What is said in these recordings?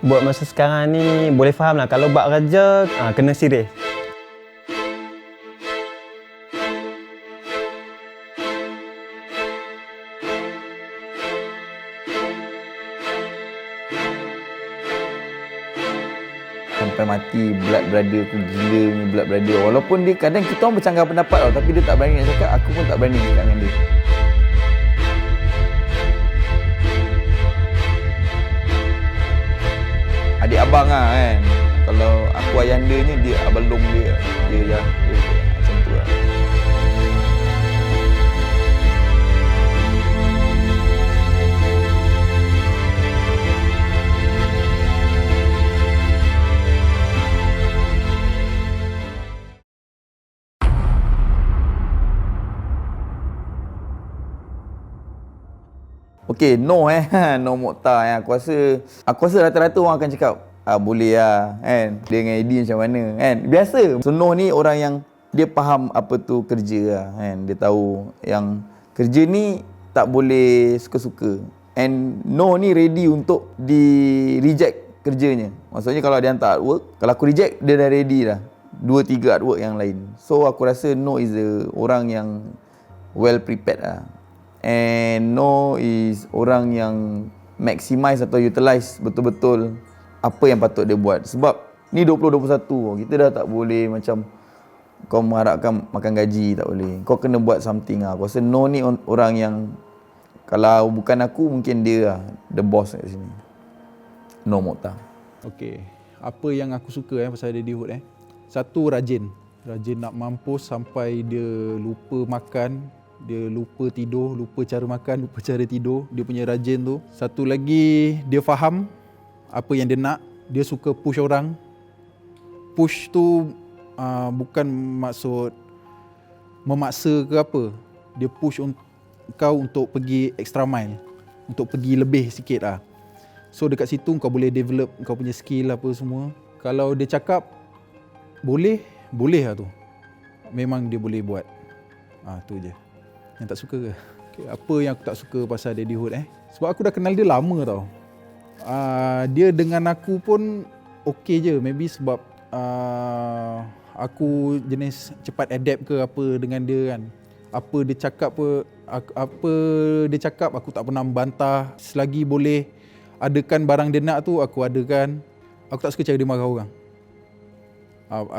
Buat masa sekarang ni boleh faham lah. Kalau buat kerja, kena serius. Sampai mati blood brother aku, gila ni blood brother. Walaupun dia kadang kita orang bercanggah pendapat tau, tapi dia tak berani nak cakap, aku pun tak berani cakap dengan dia. Adik abang lah kan. Kalau aku ayandanya, dia abang long dia. Dia macam tu lah. Okey, no no Mokhtar Aku rasa rata-rata orang akan cakap boleh lah kan. Dia dengan Eddie macam mana kan. Biasa. So Noh ni orang yang dia faham apa tu kerja lah kan. Dia tahu yang kerja ni tak boleh suka-suka. And Noh ni ready untuk di reject kerjanya. Maksudnya kalau dia hantar artwork, kalau aku reject, dia dah ready dah 2-3 artwork yang lain. So aku rasa Noh is orang yang well prepared lah. And Noh is orang yang maximize atau utilize betul-betul apa yang patut dia buat. Sebab ni 2021, kita dah tak boleh macam kau mengharapkan makan gaji, tak boleh. Kau kena buat something lah. Aku rasa Noh ni orang yang, kalau bukan aku, mungkin dia lah the boss kat sini. Noh Mokhtar. Okey, apa yang aku suka pasal Daddy Hood satu, rajin nak mampus sampai dia lupa makan, dia lupa tidur, lupa cara makan, lupa cara tidur. Dia punya rajin tu. Satu lagi, dia faham apa yang dia nak. Dia suka push orang. Push tu bukan maksud memaksa ke apa. Dia push kau untuk pergi extra mile, untuk pergi lebih sikit lah. So dekat situ kau boleh develop kau punya skill apa semua. Kalau dia cakap boleh lah tu. Memang dia boleh buat. Tu je. Yang tak suka ke? Okay, apa yang aku tak suka pasal Daddy Hood sebab aku dah kenal dia lama tau. Dia dengan aku pun okey je. Maybe sebab aku jenis cepat adapt ke apa dengan dia kan. Apa dia cakap aku tak pernah membantah. Selagi boleh adakan barang dia nak tu, aku adakan. Aku tak suka cara dia marah orang.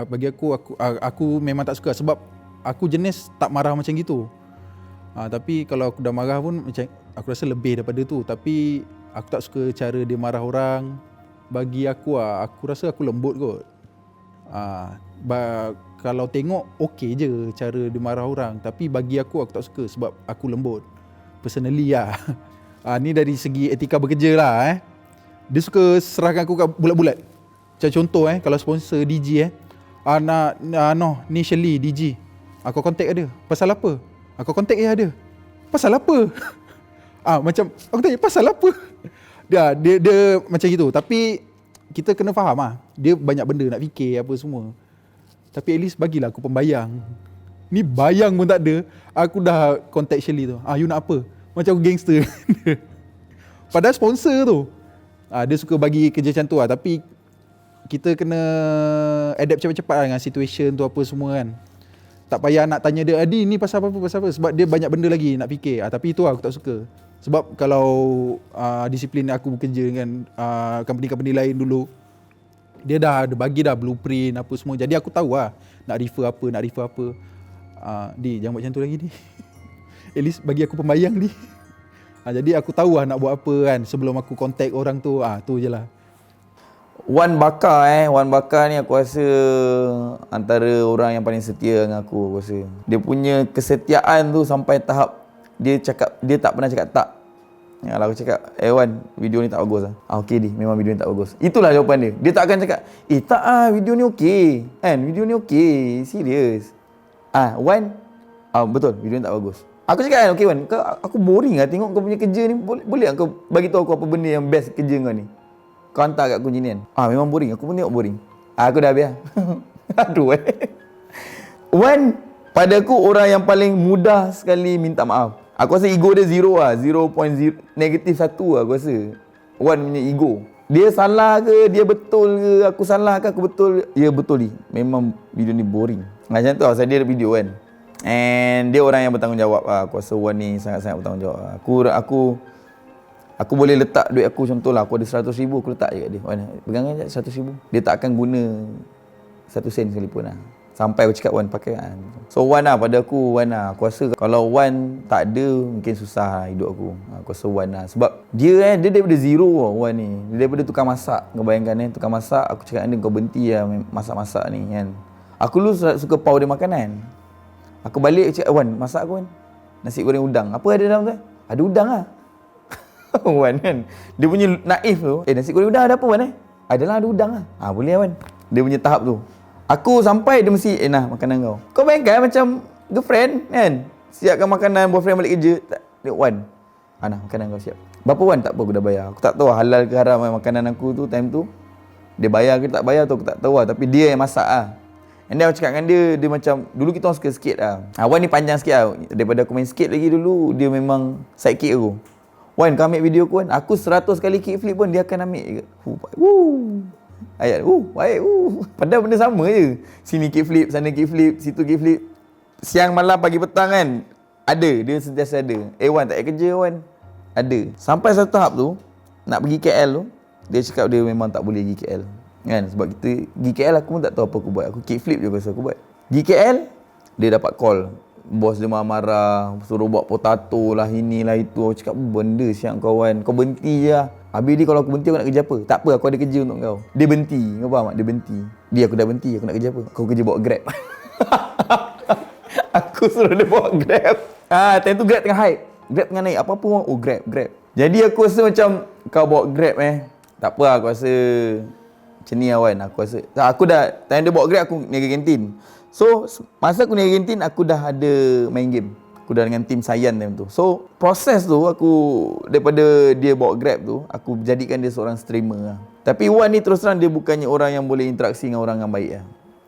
Bagi aku memang tak suka sebab aku jenis tak marah macam gitu. Tapi kalau aku dah marah pun macam aku rasa lebih daripada tu. Tapi aku tak suka cara dia marah orang. Bagi aku rasa aku lembut kot. Kalau tengok okey je cara dia marah orang. Tapi bagi aku tak suka sebab aku lembut. Personally lah. Ni dari segi etika bekerja lah Dia suka serahkan aku kat bulat-bulat. Macam contoh kalau sponsor DJ ni Shirley DJ. Aku contact dia. Pasal apa? Aku contact dia. Pasal apa? Macam aku tanya pasal apa? Dia macam gitu. Tapi kita kena faham dia banyak benda nak fikir apa semua. Tapi at least bagilah aku pembayang. Ni bayang pun tak ada. Aku dah contact Shirley tu. You nak apa? Macam aku gangster. Padahal sponsor tu. Dia suka bagi kerja macam tu Tapi kita kena adapt cepat-cepat dengan situation tu apa semua kan. Tak payah nak tanya dia, Adi ni pasal apa. Sebab dia banyak benda lagi nak fikir. Tapi itu aku tak suka. Sebab kalau disiplin aku bekerja dengan company-company lain dulu, dia dah bagi blueprint apa semua. Jadi aku tahu nak refer apa. Di, jangan buat macam tu lagi ni. At least bagi aku pembayang ni. Jadi aku tahu nak buat apa kan sebelum aku contact orang tu. Tu je lah. Wan Bakar ni aku rasa antara orang yang paling setia dengan aku rasa. Dia punya kesetiaan tu sampai tahap dia tak pernah cakap tak. Kalau aku cakap, Wan, video ni tak bagus okey memang video ni tak bagus. Itulah jawapan dia. Dia tak akan cakap, tak video ni okey. Video ni okey, serius. Wan, betul, video ni tak bagus. Aku cakap okey Wan, aku boring tengok kau punya kerja ni. Boleh tak kau bagi tahu aku apa benda yang best kerja kau ni? Kau hantar kat aku macam ni memang boring. Aku pun tengok boring. Aku dah habis Aduh Wan, pada aku orang yang paling mudah sekali minta maaf. Aku rasa ego dia zero 0.0 negatif 1 aku rasa. Wan punya ego. Dia salah ke, dia betul ke, aku salah ke, aku betul ke. Ya betul ni. Memang video ni boring. Macam tu lah, dia ada video kan. And dia orang yang bertanggungjawab lah. Aku rasa Wan ni sangat-sangat bertanggungjawab lah. Aku boleh letak duit aku, contoh lah, aku ada 100 ribu, aku letak je kat dia. Wan, pegang je 100 ribu. Dia tak akan guna 1 sen sekalipun lah. Sampai aku cakap Wan pakai kan. So Wan lah, pada aku Wan lah. Aku rasa kalau Wan tak ada, mungkin susah lah hidup aku. Aku rasa Wan lah. Sebab dia dia daripada zero lah Wan ni. Dia daripada tukang masak. Kau bayangkan tukang masak. Aku cakap dengan dia, kau berhenti lah masak-masak ni kan. Aku dulu suka powder makanan. Aku balik cakap, Wan masak aku Wan. Nasi goreng udang. Apa ada dalam tu? Ada udang lah. Wan kan. Dia punya naif tu. Nasi goreng udang ada apa Wan Adalah ada udang lah. Boleh Wan. Dia punya tahap tu. Aku sampai dia mesti nah makanan kau. Kau bayangkan macam girlfriend kan. Siapkan makanan boyfriend balik kerja. Tengok Wan. Nah makanan kau siap. Berapa Wan? Tak apa aku dah bayar. Aku tak tahu halal ke haram makanan aku tu time tu. Dia bayar ke tak bayar tu aku tak tahu lah. Tapi dia yang masak lah. And then aku cakap dengan dia macam dulu kita orang suka skate lah. Wan ni panjang sikit lah. Daripada aku main skate lagi dulu, dia memang sidekick aku. Wan kau ambil video aku Wan. Aku 100 kali kickflip pun dia akan ambil je. Ayat baik padahal benda sama je. Sini kickflip, sana kickflip, situ kickflip. Siang malam pagi petang kan ada, dia sentiasa ada. Wan tak payah kerja Wan. Ada. Sampai satu tahap tu nak pergi KL tu, dia cakap dia memang tak boleh pergi KL. Kan sebab kita pergi KL aku pun tak tahu apa aku buat. Aku kickflip je aku buat. Pergi KL dia dapat call. Bos dia marah-marah, suruh buat potato lah, inilah itu. Aku cakap benda siang kawan, kau berhenti je lah. Habis dia kalau aku berhenti aku nak kerja apa? Tak apa, aku ada kerja untuk kau. Dia berhenti, kau faham tak? Dia berhenti. Dia aku dah berhenti, aku nak kerja apa? Aku kerja bawa Grab. Aku suruh dia bawa Grab. Time tu Grab tengah hype. Grab tengah naik, apa-apa orang, Grab. Jadi aku rasa macam kau bawa Grab tak apa lah, aku rasa macam ni Wan. Aku rasa aku dah, time dia bawa Grab aku niaga kantin. So masa aku niaga kantin aku dah ada main game. Aku dah dengan tim Sayan time tu. So proses tu aku daripada dia bawa Grab tu, aku jadikan dia seorang streamer lah. Tapi Wan ni terus terang dia bukannya orang yang boleh interaksi dengan orang yang baik lah.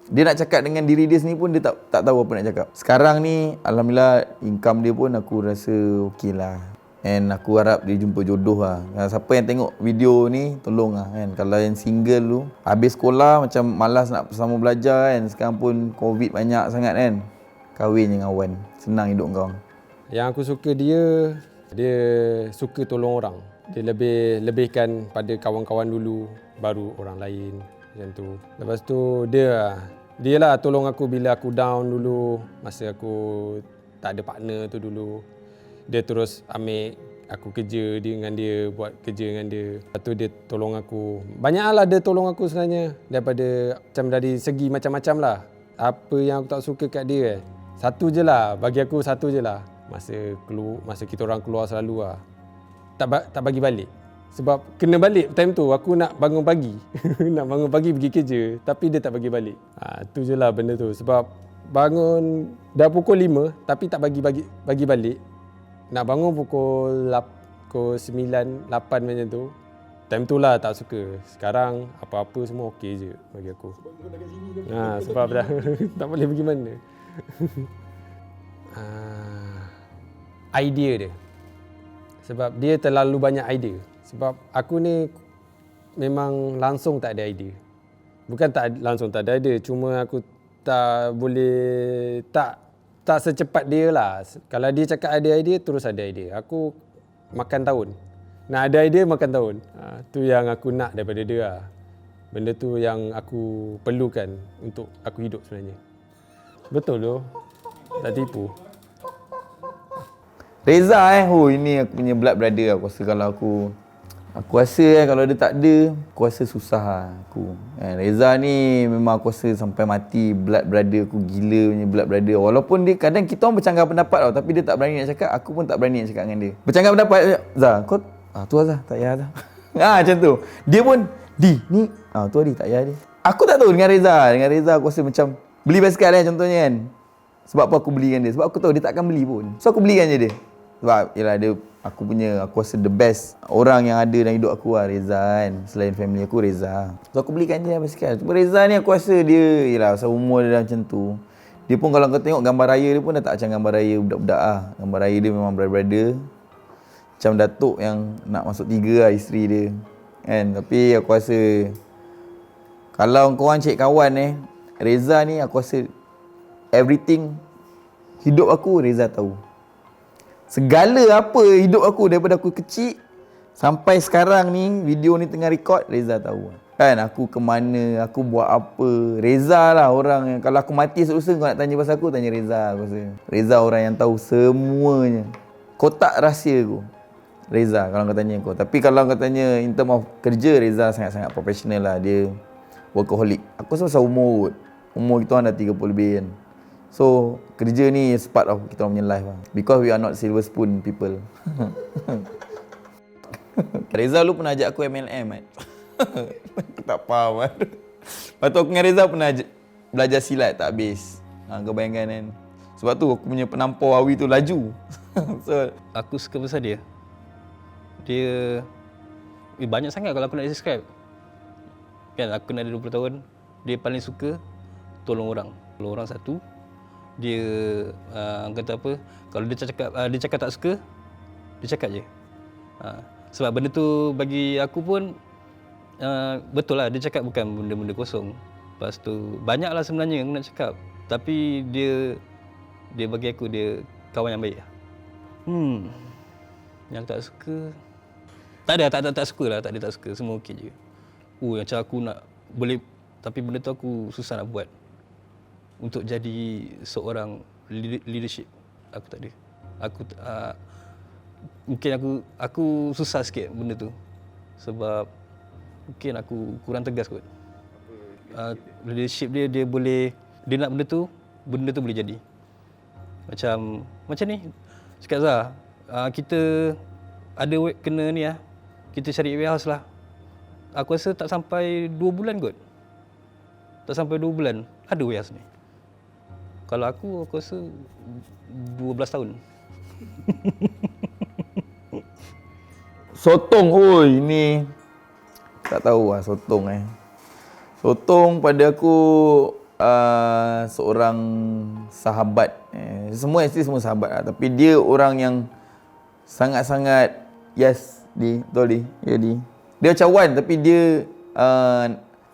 Dia nak cakap dengan diri dia sendiri pun dia tak tahu apa nak cakap. Sekarang ni alhamdulillah income dia pun aku rasa okey lah. And aku harap dia jumpa jodoh lah. Siapa yang tengok video ni tolong lah kan. Kalau yang single tu habis sekolah macam malas nak bersama belajar kan. Sekarang pun COVID banyak sangat kan. Kahwin dengan Wan. Senang hidup kau. Yang aku suka dia suka tolong orang. Dia lebihkan pada kawan-kawan dulu baru orang lain macam tu. Lepas tu dia lah tolong aku bila aku down dulu, masa aku tak ada partner tu dulu. Dia terus ambil aku kerja dengan dia, buat kerja dengan dia. Lepas tu dia tolong aku. Banyaklah dia tolong aku sebenarnya. Daripada macam dari segi macam-macam lah. Apa yang aku tak suka kat dia satu je lah, bagi aku satu je lah. Masa kita orang keluar selalu lah, tak bagi balik. Sebab kena balik time tu aku nak bangun pagi. Nak bangun pagi pergi kerja, tapi dia tak bagi balik. Tu je lah benda tu. Sebab bangun dah pukul 5 tapi tak bagi balik. Nak bangun pukul 9, 8 macam tu. Time tu lah tak suka. Sekarang apa-apa semua okey je bagi aku. Sebab kau dah kat sini ke? Sebab dah tak boleh pergi mana. Idea dia. Sebab dia terlalu banyak idea. Sebab aku ni memang langsung tak ada idea. Bukan langsung tak ada idea, cuma aku tak boleh tak secepat dia lah. Kalau dia cakap ada idea, terus ada idea. Aku makan tahun. Nak ada idea makan tahun. Tu yang aku nak daripada dia lah. Benda tu yang aku perlukan untuk aku hidup sebenarnya. Betul tu. Tak tipu. Reza ini aku punya blood brother. Aku rasa kalau aku rasa kalau dia tak ada, aku rasa susah lah aku. Reza ni memang aku rasa sampai mati blood brother aku, gila punya blood brother. Walaupun dia kadang kita orang bercanggah pendapat tau, tapi dia tak berani nak cakap, aku pun tak berani nak cakap dengan dia. Bercanggah pendapat, Zah, kau tu Zah, tak payah Zah. Macam tu. Dia pun, ni, tu Adi, tak payah dia. Aku tak tahu dengan Reza. Dengan Reza aku rasa macam beli basikal contohnya kan. Sebab apa aku belikan dia? Sebab aku tahu dia tak akan beli pun. So aku belikan je dia. Sebab yelah dia, aku rasa the best orang yang ada dalam hidup aku lah, Reza kan. Selain family aku, Reza. So aku belikan je basikal. Cuma Reza ni aku rasa dia, yelah pasal umur dia dah macam tu. Dia pun kalau kau tengok gambar raya dia pun dah tak macam gambar raya budak-budak lah. Gambar raya dia memang brother-brother. Macam datuk yang nak masuk 3 lah isteri dia. kan. Tapi aku rasa kalau korang cek kawan Reza ni aku rasa everything hidup aku Reza tahu. Segala apa hidup aku daripada aku kecil sampai sekarang ni, video ni tengah record, Reza tahu. Kan aku ke mana, aku buat apa. Reza lah orang yang kalau aku mati esok-lusa kau nak tanya pasal aku, tanya Reza aku rasa. Reza orang yang tahu semuanya. Kotak rahsia aku. Reza kalau kau tanya aku. Tapi kalau kau tanya in term of kerja, Reza sangat-sangat profesional lah. Dia workaholic. Aku rasa pasal umur kot. Umur kita orang dah 30 lebih kan. So, kerja ni is part of kita orang punya life lah. Because we are not silver spoon people. Reza lu pernah ajak aku MLM kan? Aku tak faham kan. Lepas tu aku dengan Reza pernah belajar silat tak habis. Kau bayangkan kan. Sebab tu aku punya penampau awi tu laju. So, Aku suka pasal dia. Dia banyak sangat kalau aku nak describe. Kan aku nak ada 20 tahun. Dia paling suka tolong orang. Tolong orang satu. Dia kata apa, kalau dia cakap tak suka, dia cakap je. Sebab benda tu bagi aku pun betul lah, dia cakap bukan benda-benda kosong. Lepas tu banyaklah sebenarnya yang aku nak cakap. Tapi dia bagi aku dia kawan yang baik. Yang tak suka tak ada, tak suka lah, tak ada tak suka, semua okey je. Macam aku nak boleh, tapi benda tu aku susah nak buat. Untuk jadi seorang leadership, aku tak ada. Mungkin aku susah sikit benda tu. Sebab mungkin aku kurang tegas kot. Leadership dia boleh, dia nak benda tu boleh jadi. Macam ni, cakap Zah, kita ada kena ni kita cari warehouse lah. Aku rasa tak sampai 2 bulan kot. Tak sampai 2 bulan ada warehouse ni. Kalau aku rasa 12 tahun. Sotong, ini tak tahu lah Sotong Sotong pada aku seorang sahabat. Semua sahabat lah. Tapi dia orang yang sangat-sangat betul Di. Ya Di. Dia macam Wan tapi dia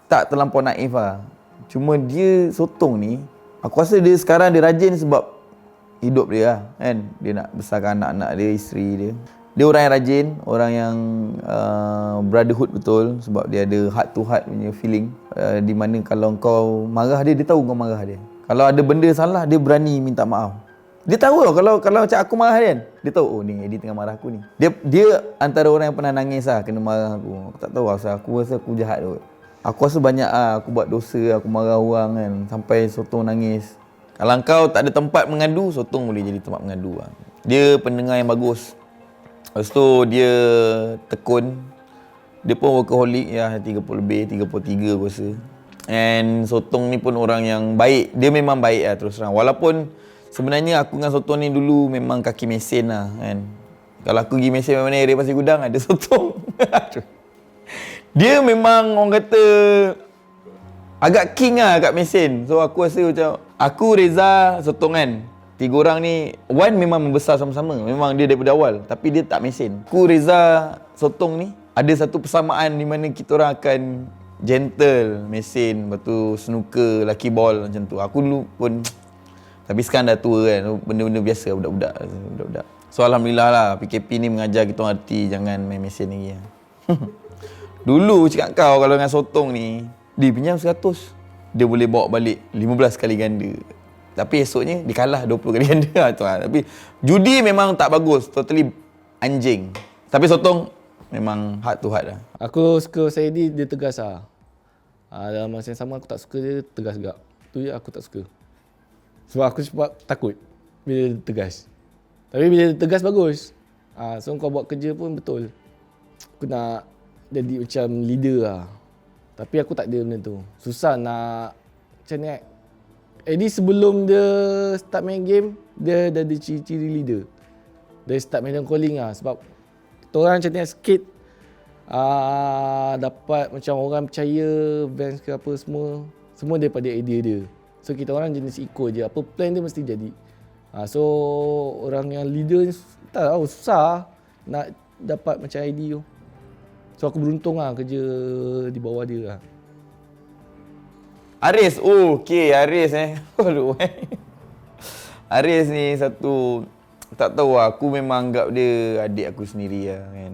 tak terlampau naif lah. Cuma dia Sotong ni, aku rasa dia sekarang dia rajin sebab hidup dia lah, kan. Dia nak besarkan anak-anak dia, isteri dia. Dia orang yang rajin, orang yang brotherhood betul sebab dia ada heart to heart punya feeling. Di mana kalau kau marah dia tahu kau marah dia. Kalau ada benda salah, dia berani minta maaf. Dia tahu tau, kalau macam aku marah dia tahu, ni Eddie tengah marah aku ni. Dia antara orang yang pernah nangis lah, kena marah aku. Aku tak tahu asal, aku rasa aku jahat tu. Aku rasa banyak aku buat dosa, aku marah orang kan, sampai Sotong nangis. Kalau kau tak ada tempat mengadu, Sotong boleh jadi tempat mengadu lah. Dia pendengar yang bagus. Lepas tu dia tekun. Dia pun workaholic 30 lebih, 33 aku rasa. And Sotong ni pun orang yang baik. Dia memang baik lah terus terang. Walaupun sebenarnya aku dengan Sotong ni dulu memang kaki mesin lah kan. Kalau aku pergi mesin mana area Pasir Gudang ada Sotong. Dia memang orang kata agak king lah kat mesin. So aku rasa macam aku, Reza, Sotong kan. 3 orang ni, Wan memang membesar sama-sama. Memang dia daripada awal. Tapi dia tak mesin. Aku, Reza, Sotong ni ada satu persamaan di mana kita orang akan gentle mesin. Lepas tu snooker, lucky ball macam tu. Aku dulu pun, tapi sekarang dah tua kan. Benda-benda biasa budak-budak. So Alhamdulillah lah PKP ni mengajar kita orang erti jangan main mesin lagi lah. Dulu cakap kau kalau dengan Sotong ni, dia pinjam 100, dia boleh bawa balik 15 kali ganda. Tapi esoknya dia kalah 20 kali ganda tu lah. Tapi judi memang tak bagus, totally anjing. Tapi Sotong memang heart to heart lah. Aku suka Saidi, dia tegas lah. Dalam masa yang sama aku tak suka dia tegas juga. Tu je aku tak suka. Sebab aku takut bila dia tegas. Tapi bila dia tegas bagus. So kau buat kerja pun betul. Aku nak jadi macam leader lah. Tapi aku tak ada benda tu. Susah nak macam ni kan. Eddie sebelum dia start main game, dia dah ada ciri-ciri leader. Dia start main calling lah. Sebab kita orang macam ni sikit dapat macam orang percaya Vans ke apa semua daripada idea dia. So kita orang jenis ikut je, apa plan dia mesti jadi. So orang yang leader ni tak tahu, susah nak dapat macam idea tu. So aku beruntung lah kerja di bawah dia lah. Aris, okey Aris Aduh Aris ni satu, tak tahu lah, aku memang anggap dia adik aku sendiri lah kan.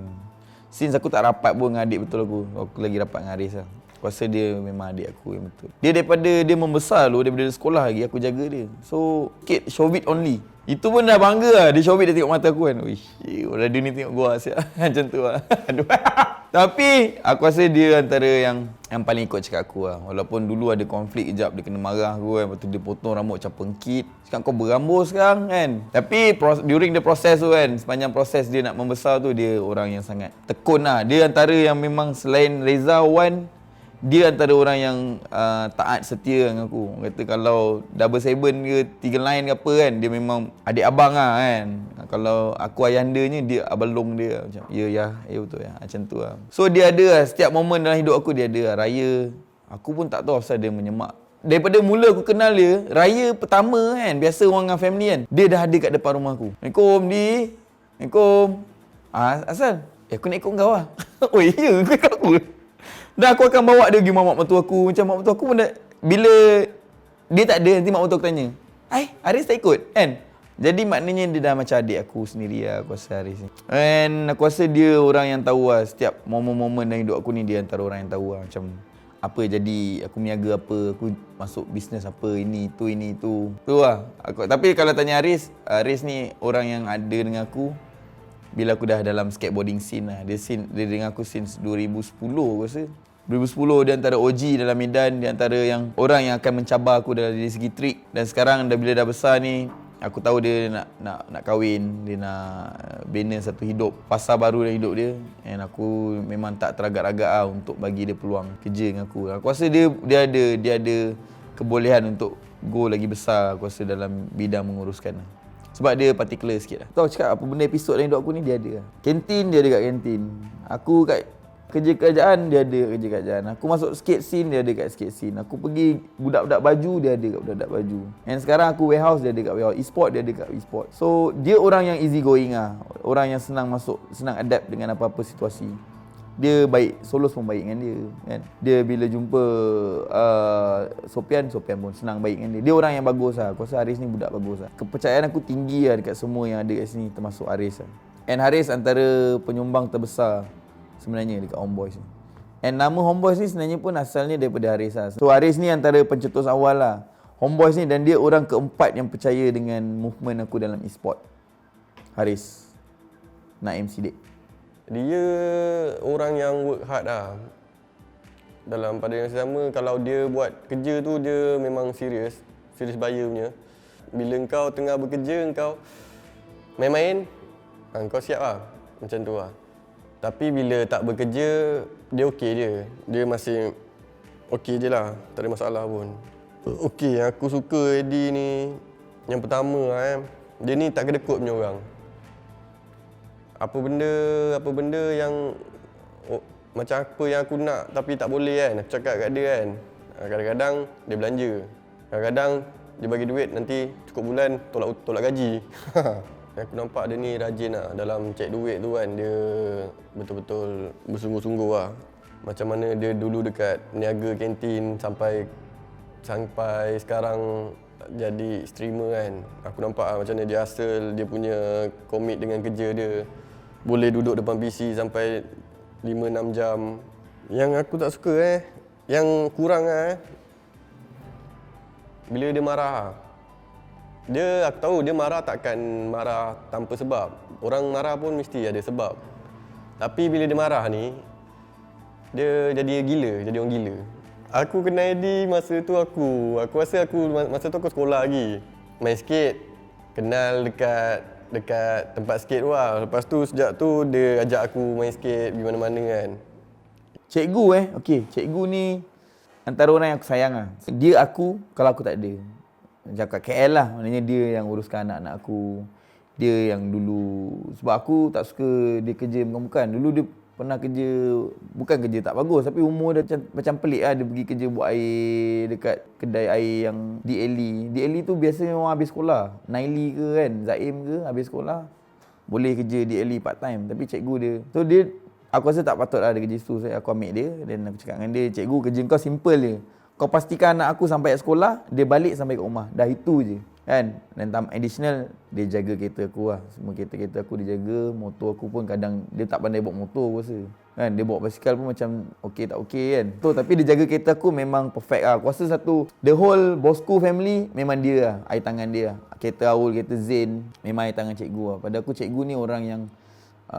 Since aku tak rapat pun dengan adik betul aku lagi rapat dengan Aris lah. Aku rasa dia memang adik aku yang betul. Dia daripada dia membesar dulu, daripada sekolah lagi aku jaga dia. So, kid showbiz only. Itu pun dah bangga lah, dia showbiz dia tengok mata aku kan. Wish, orang dia ni tengok gua siap. Macam tu lah. Aduh. Tapi aku rasa dia antara yang paling ikut cakap aku lah. Walaupun dulu ada konflik kejap, dia kena marah aku kan. Lepas tu dia potong rambut macam pengkit. Cakap kau berambut sekarang kan. Tapi during the process tu kan, sepanjang proses dia nak membesar tu, dia orang yang sangat tekun lah. Dia antara yang memang selain Reza, Wan, dia antara orang yang taat setia dengan aku. Kata kalau Double Seven ke Tiga Line ke apa kan, dia memang adik abang lah kan. Kalau aku ayandanya, dia abang long dia. Macam ya betul ya. Macam tu lah. So dia ada lah, setiap momen dalam hidup aku dia ada lah. Raya, aku pun tak tahu asal dia menyemak. Daripada mula aku kenal dia, raya pertama kan, biasa orang dengan family kan, dia dah ada kat depan rumah aku. Assalamualaikum Di. Assalamualaikum. Asal? Aku nak ikut kau lah. Oh iya, kau ikut aku. Dan aku akan bawa dia pergi mak mertua aku. Macam mak mertua aku pun dah, bila dia tak ada, nanti mak mertua aku tanya, Aris tak ikut? Kan? Jadi maknanya dia dah macam adik aku sendiri lah, aku rasa Aris ni. And aku rasa dia orang yang tahu lah, setiap momen-momen dalam hidup aku ni, dia antara orang yang tahu lah. Macam apa jadi, aku meniaga apa, aku masuk bisnes apa, ini, itu. Tu lah. Tapi kalau tanya Aris ni orang yang ada dengan aku bila aku dah dalam skateboarding scene lah. Dia dengan aku since 2010 aku rasa. 2010 dia antara OG dalam Medan, dia antara yang orang yang akan mencabar aku dari segi trik. Dan sekarang bila dah besar ni, aku tahu dia nak kahwin, dia nak bina satu hidup, fasa baru dalam hidup dia. And aku memang tak teragak-agak lah untuk bagi dia peluang kerja dengan aku. Aku rasa dia ada kebolehan untuk go lagi besar, aku rasa dalam bidang menguruskan lah. Sebab dia particular sikit lah. Tahu cakap apa benda episod dalam hidup aku ni, dia ada lah. Kantin, dia ada kat kantin. Aku kat kerja kerajaan, dia ada kerja kerajaan. Aku masuk skate scene, dia ada kat skate scene. Aku pergi budak-budak baju, dia ada kat budak-budak baju. And sekarang aku warehouse, dia ada kat warehouse. E-sport, dia ada kat e-sport. So, dia orang yang easy going lah. Orang yang senang masuk, senang adapt dengan apa-apa situasi. Dia baik, Solos pun baik dengan dia kan. Dia bila jumpa Sopian pun senang baik dengan dia. Dia orang yang bagus lah. Aku rasa Haris ni budak bagus lah. Kepercayaan aku tinggi lah dekat semua yang ada kat sini, termasuk Haris lah. And Haris antara penyumbang terbesar sebenarnya dekat Homeboys ni. And nama Homeboys ni sebenarnya pun asalnya daripada Haris lah. So Haris ni antara pencetus awal lah Homeboys ni, dan dia orang keempat yang percaya dengan movement aku dalam e-sport. Haris, Naim Siddiq. Dia orang yang work hard lah. Dalam pada yang sama, kalau dia buat kerja tu, dia memang serius buyer punya. Bila kau tengah bekerja, kau main-main, kau siap lah. Macam tu lah. Tapi bila tak bekerja, dia okey je. Dia masih okey je lah, tak ada masalah pun. Okey, yang aku suka Eddie ni, yang pertama dia ni tak kedekut punya orang. Apa benda yang macam apa yang aku nak tapi tak boleh kan, aku cakap kat dia kan. Kadang-kadang dia belanja, kadang-kadang dia bagi duit, nanti cukup bulan tolak gaji. Aku nampak dia ni rajin lah dalam cek duit tu kan. Dia betul-betul bersungguh-sungguh lah. Macam mana dia dulu dekat niaga kantin sampai sekarang jadi streamer kan. Aku nampak lah macam mana dia hustle, dia punya komit dengan kerja dia. Boleh duduk depan PC sampai 5-6 jam. Yang aku tak suka yang kurang bila dia marah. Aku tahu dia marah takkan marah tanpa sebab. Orang marah pun mesti ada sebab. Tapi bila dia marah ni, dia jadi gila, jadi orang gila. Aku kenal Eddie masa tu aku rasa masa tu aku sekolah lagi. Main skate, kenal dekat tempat skate tu lah. Lepas tu sejak tu dia ajak aku main skate di mana-mana kan. Cikgu okey, cikgu ni antara orang yang aku sayang lah. Dia aku kalau aku tak ada. Macam kat KL lah, maknanya dia yang uruskan anak-anak aku. Dia yang dulu, sebab aku tak suka dia kerja bukan. Dulu dia pernah kerja, bukan kerja tak bagus, tapi umur dia macam pelik lah. Dia pergi kerja buat air dekat kedai air yang di Eli tu biasanya orang habis sekolah. Naili ke kan, Zaim ke habis sekolah boleh kerja di Eli part time. Tapi cikgu dia, so dia Aku rasa tak patut lah dia kerja situ. So, aku ambil dia dan aku cakap dengan dia, cikgu kerja kau simple je. Kau pastikan anak aku sampai kat sekolah, dia balik sampai kat rumah. Dah itu je. Kan? Dan additional, dia jaga kereta aku lah. Semua kereta-kereta aku dia jaga. Motor aku pun kadang, dia tak pandai bawa motor aku rasa. Kan? Dia bawa basikal pun macam okey tak okey kan. So, tapi dia jaga kereta aku memang perfect lah. Aku rasa satu, the whole Bosco family memang dia lah. Air tangan dia lah. Kereta Aul, kereta Zain, memang air tangan cikgu lah. Pada aku cikgu ni orang yang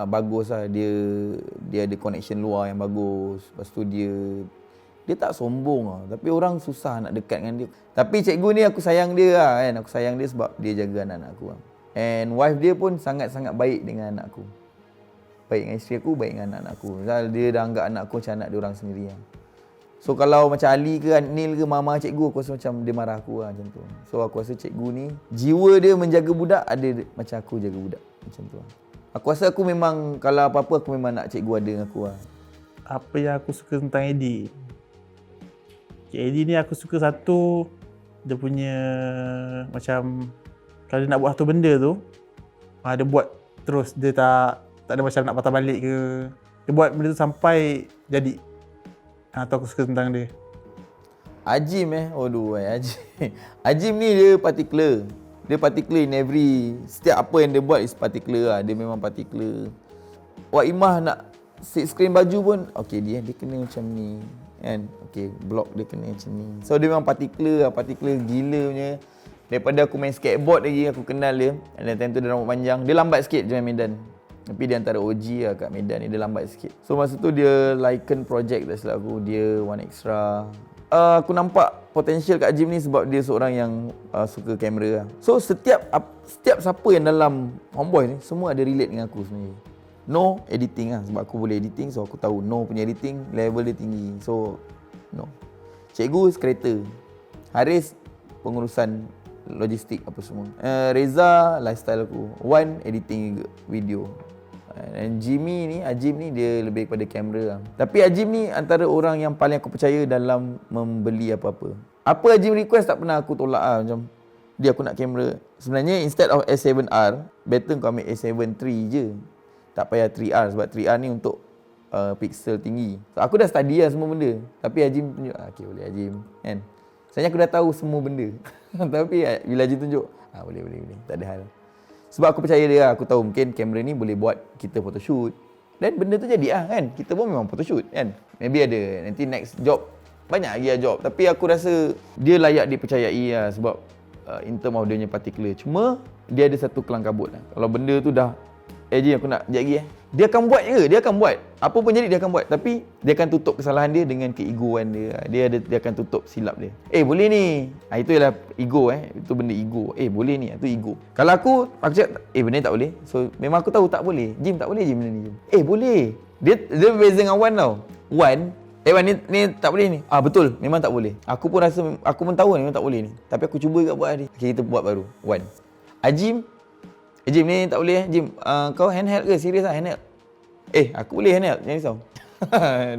bagus lah. Dia ada connection luar yang bagus. Lepas tu dia tak sombong lah. Tapi orang susah nak dekat dengan dia. Tapi cikgu ni aku sayang dia lah kan. Aku sayang dia sebab dia jaga anak-anak aku lah. And wife dia pun sangat-sangat baik dengan anak aku. Baik dengan isteri aku, baik dengan anak-anak aku. Dia dah anggap anak aku macam anak dia orang sendiri lah. So kalau macam Ali ke Nil ke mama cikgu, aku rasa macam dia marah aku lah macam tu. So aku rasa cikgu ni, jiwa dia menjaga budak ada macam aku jaga budak. Macam tu lah. Aku rasa aku memang, kalau apa-apa aku memang nak cikgu ada dengan aku lah. Apa yang aku suka tentang Eddie? Eddie ni aku suka satu, dia punya macam kalau dia nak buat satu benda tu, dia buat terus, dia tak ada macam nak patah balik ke. Dia buat benda tu sampai jadi. Tu aku suka tentang dia. Ajim Ajim. Ajim ni dia particular. Dia particular in every, setiap apa yang dia buat is particular lah. Dia memang particular. Wak Imah nak set screen baju pun, okey dia kena macam ni. Kan? Okey, block dia kena macam ni. So dia memang particular gila punya. Daripada aku main skateboard lagi, aku kenal dia. Dan time tu dia rambut panjang. Dia lambat sikit je main Medan. Tapi dia antara OG lah kat Medan ni, dia lambat sikit. So masa tu dia Lycan project tak silap aku. Dia One Extra. Aku nampak potential kat Ajim ni sebab dia seorang yang suka kamera lah. So setiap siapa yang dalam Homeboy ni, semua ada relate dengan aku sebenarnya. No editing lah, sebab aku boleh editing. So aku tahu No punya editing level dia tinggi. So No. Cikgu kereta. Haris pengurusan logistik apa semua. Reza lifestyle aku. Wan editing video. Dan Ajim ni dia lebih kepada kamera lah. Tapi Ajim ni antara orang yang paling aku percaya dalam membeli apa-apa. Apa Ajim request tak pernah aku tolak lah. Macam dia aku nak kamera. Sebenarnya instead of S7R, better kau ambil S7 III je. Tak payah 3R sebab 3R ni untuk pixel tinggi. So, aku dah study lah semua benda. Tapi Ajim tunjuk, okey boleh Ajim. Kan? Sebenarnya aku dah tahu semua benda. Tapi bila Ajim tunjuk, boleh. Tak ada hal. Sebab aku percaya dia lah. Aku tahu mungkin kamera ni boleh buat kita photoshoot. Dan benda tu jadi lah kan. Kita pun memang photoshoot kan. Maybe ada. Nanti next job, banyak lagi lah job. Tapi aku rasa dia layak dipercayai lah. Sebab in term of dia punya particular. Cuma dia ada satu kelang kabut lah. Kalau benda tu dah Ji aku nak sekejap lagi Dia akan buat je, dia akan buat. Apa pun jadi dia akan buat. Tapi dia akan tutup kesalahan dia dengan keegoan dia. Dia akan tutup silap dia. Boleh ni. Itu ialah ego Itu benda ego. Boleh ni. Itu ego. Kalau aku cakap benda ni tak boleh. So memang aku tahu tak boleh. Jim tak boleh benda ni. Boleh. Dia berbeza dengan Wan tau. Wan Wan ni tak boleh ni. Betul, memang tak boleh. Aku pun rasa, aku pun tahu memang tak boleh ni. Tapi aku cuba juga buat ni. Okay, kita buat baru. Wan. Jim ni tak boleh Jim. Kau handheld ke? Serius lah handheld? Aku boleh handheld. Jangan risau.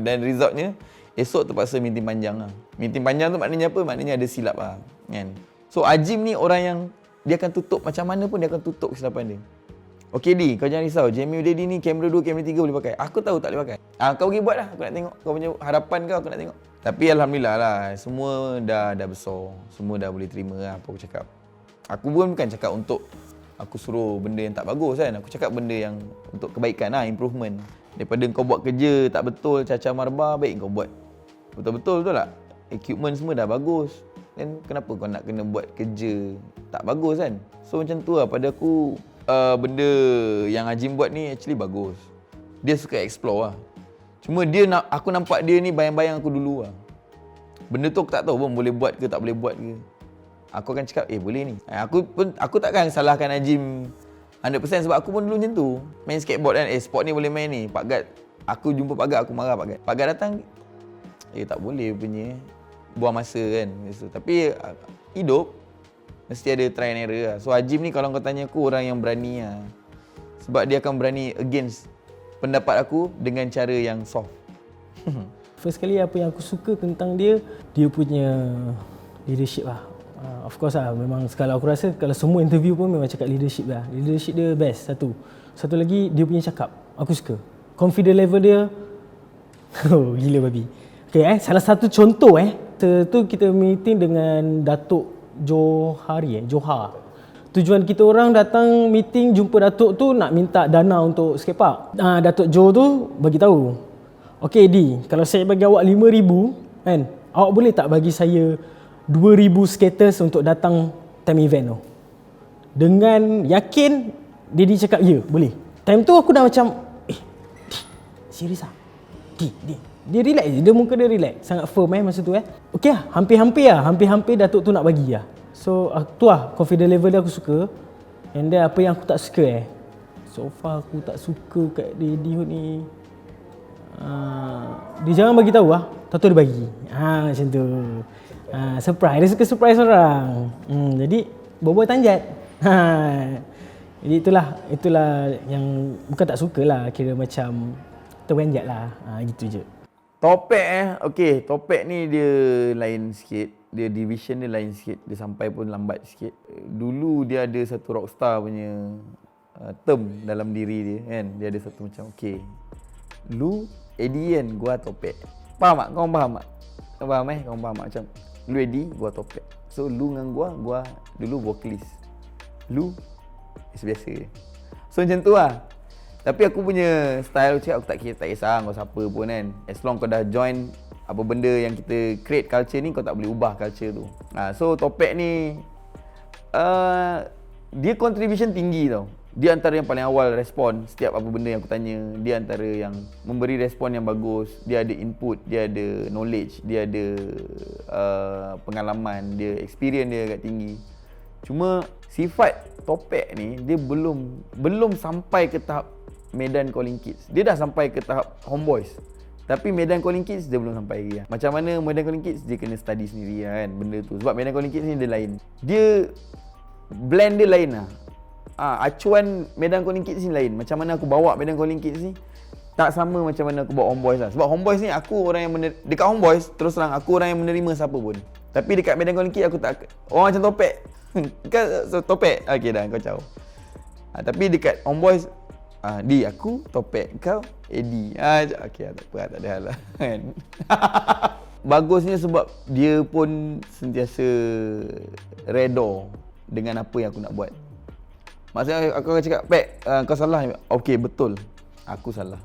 Dan resultnya esok terpaksa meeting panjang lah. Meeting panjang tu maknanya apa? Maknanya ada silap lah kan? So Ajim ni orang yang dia akan tutup macam mana pun dia akan tutup kesilapan dia. Okay Di, kau jangan risau. Jamie Daddy ni kamera 2, kamera 3 boleh pakai. Aku tahu tak boleh pakai. Kau pergi buat lah. Aku nak tengok. Kau punya harapan kau aku nak tengok. Tapi Alhamdulillah lah. Semua dah besar. Semua dah boleh terima lah apa aku cakap. Aku pun bukan cakap untuk aku suruh benda yang tak bagus kan. Aku cakap benda yang untuk kebaikan lah, improvement. Daripada kau buat kerja tak betul, cacar marba, baik kau buat betul-betul, betul tak? Equipment semua dah bagus. Dan kenapa kau nak kena buat kerja tak bagus kan? So macam tu lah pada aku, benda yang Ajim buat ni actually bagus. Dia suka explore lah. Cuma aku nampak dia ni bayang-bayang aku dulu lah. Benda tu aku tak tahu pun boleh buat ke tak boleh buat ke. Aku akan cakap, boleh ni. Aku takkan salahkan Ajim 100% sebab aku pun dulu macam tu. Main skateboard kan, sport ni boleh main ni. Pak Gad, aku jumpa Pak Gad, aku marah Pak Gad. Pak Gad datang, tak boleh punya. Buang masa kan. Tapi hidup, mesti ada try and error lah. So Ajim ni kalau kau tanya aku, orang yang berani lah. Sebab dia akan berani against pendapat aku dengan cara yang soft. First kali apa yang aku suka tentang dia punya leadership lah. Of course lah, memang kalau aku rasa kalau semua interview pun memang cakap leadership lah. Leadership dia best, satu lagi dia punya cakap, aku suka. confidence level dia oh, gila babi. Okay, salah satu contoh tu kita meeting dengan Datuk Johar. Tujuan kita orang datang meeting jumpa Datuk tu nak minta dana untuk skatepark. Datuk Jo tu bagi tahu. Okey Di, kalau saya bagi awak 5,000 kan, awak boleh tak bagi saya 2,000 skaters untuk datang time event tu? Dengan yakin dia cakap ya, boleh. Time tu aku dah macam Di, serius ah? Di. Dia relax je, dia muka dia relax. Sangat firm masa tu Okey lah, hampir-hampir Datuk tu nak bagi lah. So tu lah confidence level dia aku suka. And then apa yang aku tak suka so far aku tak suka kat Daddy Hood ni, dia jangan bagi tahu tahu dia bagi. Macam tu. Surprise, dia suka surprise orang. Jadi bobo tanjat. Jadi itulah yang bukan tak suka lah, kira macam terperanjat lah. Gitu je. Topek okey, Topek ni dia lain sikit. Dia division dia lain sikit. Dia sampai pun lambat sikit. Dulu dia ada satu rockstar punya term dalam diri dia kan. Dia ada satu macam okey, lu Eddie kan, gua Topek. Faham tak? Kau faham tak? Kau faham Kau faham tak? Macam lu Eddie, gua Topek. So lu dengan gua dulu vocalist. Lu biasa. So macam tu lah. Tapi aku punya style cakap, aku tak kisah kau siapa pun kan. As long kau dah join apa benda yang kita create culture ni, kau tak boleh ubah culture tu. So Topek ni dia contribution tinggi tau. Dia antara yang paling awal respon setiap apa benda yang aku tanya. Dia antara yang memberi respon yang bagus. Dia ada input, dia ada knowledge, dia ada pengalaman, dia experience dia agak tinggi. Cuma sifat Topek ni dia belum sampai ke tahap Medan Calling Kids. Dia dah sampai ke tahap Homeboys. Tapi Medan Calling Kids dia belum sampai lagi. Macam mana Medan Calling Kids, dia kena study sendiri kan benda tu. Sebab Medan Calling Kids ni dia lain. Dia blend dia lain lah. Acuan Medan Calling Kids ni lain. Macam mana aku bawa Medan Calling Kids ni tak sama macam mana aku bawa Homeboys lah. Sebab Homeboys ni aku orang yang dekat Homeboys terus terang aku orang yang menerima siapa pun. Tapi dekat Medan Calling Kids aku tak, orang macam Topek. Kan Topek. Okey dah kau tahu. Tapi dekat Homeboys Di aku Topek, kau Eddie. Okey tak apa, tak ada hal lah kan. Bagusnya sebab dia pun sentiasa redha dengan apa yang aku nak buat. Maksudnya aku akan cakap, "Pek, kau salah." Okey betul. Aku salah.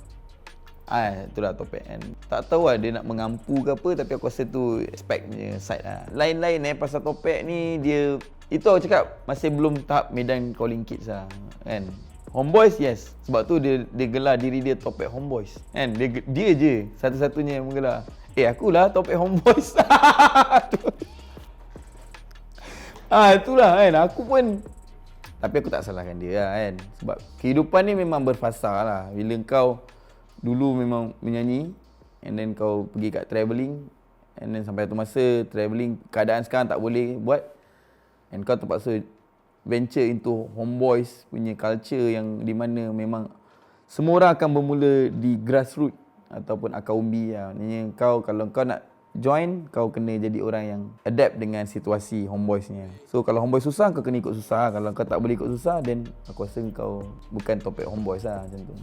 Itulah Topek kan. Tak tahu lah dia nak mengampu ke apa, tapi aku rasa tu aspek punya side lah. Lain-lain pasal Topek ni dia, itu aku cakap masih belum tahap Medan Calling Kids lah kan. Homeboys yes. Sebab tu dia gelar diri dia Topek Homeboys kan. Dia je satu-satunya yang menggelar. Akulah Topek Homeboys. Itulah kan. Aku pun, tapi aku tak salahkan dia lah kan. Sebab kehidupan ni memang berfasa lah. Bila kau dulu memang menyanyi, and then kau pergi kat travelling, and then sampai satu masa travelling, keadaan sekarang tak boleh buat, and kau terpaksa venture into Homeboys punya culture yang di mana memang semua orang akan bermula di grassroots ataupun akar umbi lah. Maksudnya kalau kau nak join, kau kena jadi orang yang adapt dengan situasi Homeboys ni. So kalau Homeboys susah, kau kena ikut susah. Kalau kau tak boleh ikut susah, then aku rasa kau bukan Topek Homeboys lah macam tu.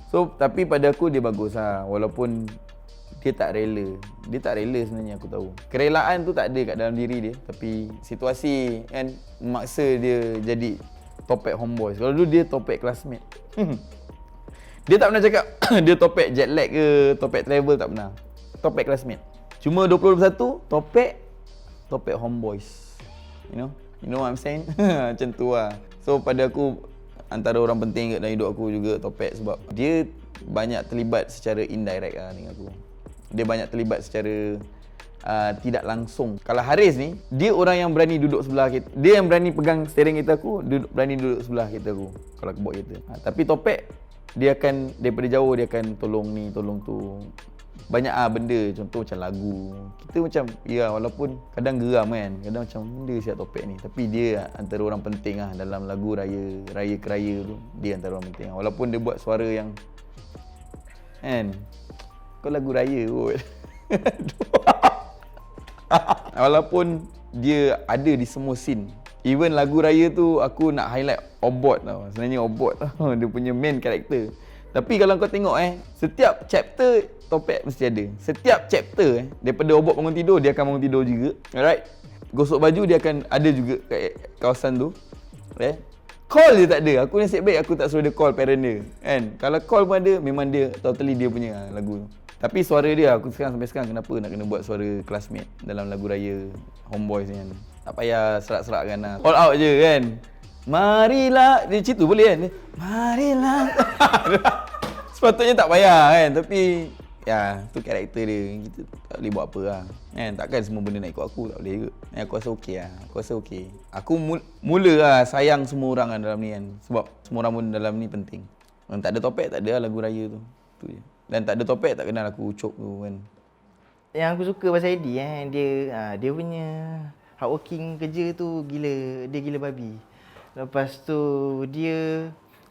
So tapi pada aku dia bagus lah. Walaupun dia tak rela. Dia tak rela sebenarnya, aku tahu. Kerelaan tu tak ada kat dalam diri dia. Tapi situasi kan memaksa dia jadi Topek Homeboys. Kalau dulu dia Topek classmate. Dia tak pernah cakap dia Topek jet lag ke, Topek travel, tak pernah. Topek classmate. Cuma 2021 Topek Homeboys. You know what I'm saying? Macam tu lah. So pada aku antara orang penting dalam hidup aku juga Topek, sebab dia banyak terlibat secara indirect lah dengan aku. Dia banyak terlibat secara tidak langsung. Kalau Haris ni, dia orang yang berani duduk sebelah kita. Dia yang berani pegang steering kereta aku, berani duduk sebelah kereta aku kalau aku bawa kereta. Tapi Topek, dia akan daripada jauh dia akan tolong ni, tolong tu. Banyak benda, contoh macam lagu. Kita macam, ya walaupun kadang geram kan, kadang macam benda siap Topek ni. Tapi dia antara orang penting lah dalam lagu raya ke raya tu. Dia antara orang penting lah. Walaupun dia buat suara yang kan, kau lagu raya kot. Walaupun dia ada di semua scene. Even lagu raya tu aku nak highlight Obot tau. Sebenarnya Obot dia punya main karakter. Tapi kalau kau tengok setiap chapter topek mesti ada. Setiap chapter daripada Obot bangun tidur, dia akan bangun tidur juga. Alright. Gosok baju dia akan ada juga kat kawasan tu. Call dia tak ada. Aku nasib baik aku tak suruh dia call parent dia. Kan? Kalau call pun ada, memang dia totally dia punya lagu tu. Tapi suara dia aku sampai sekarang kenapa nak kena buat suara classmate dalam lagu raya Homeboys ni kan. Tak payah serak-serakkan lah. All out je kan. Marilah, dia situ boleh kan? Marilah. Sepatutnya tak payah kan, tapi ya, tu karakter dia. Kita tak boleh buat apa lah. Kan? Takkan semua benda nak ikut aku, tak boleh ke. Aku rasa okey lah. Aku rasa okey. Aku mula lah sayang semua orang kan dalam ni kan. Sebab semua orang pun dalam ni penting. Kalau tak ada topik, tak ada lah lagu raya tu. Tu je. Dan tak ada topik, tak kenal aku ucap tu kan. Yang aku suka pasal Eddie dia punya hardworking kerja tu gila, dia gila babi. Lepas tu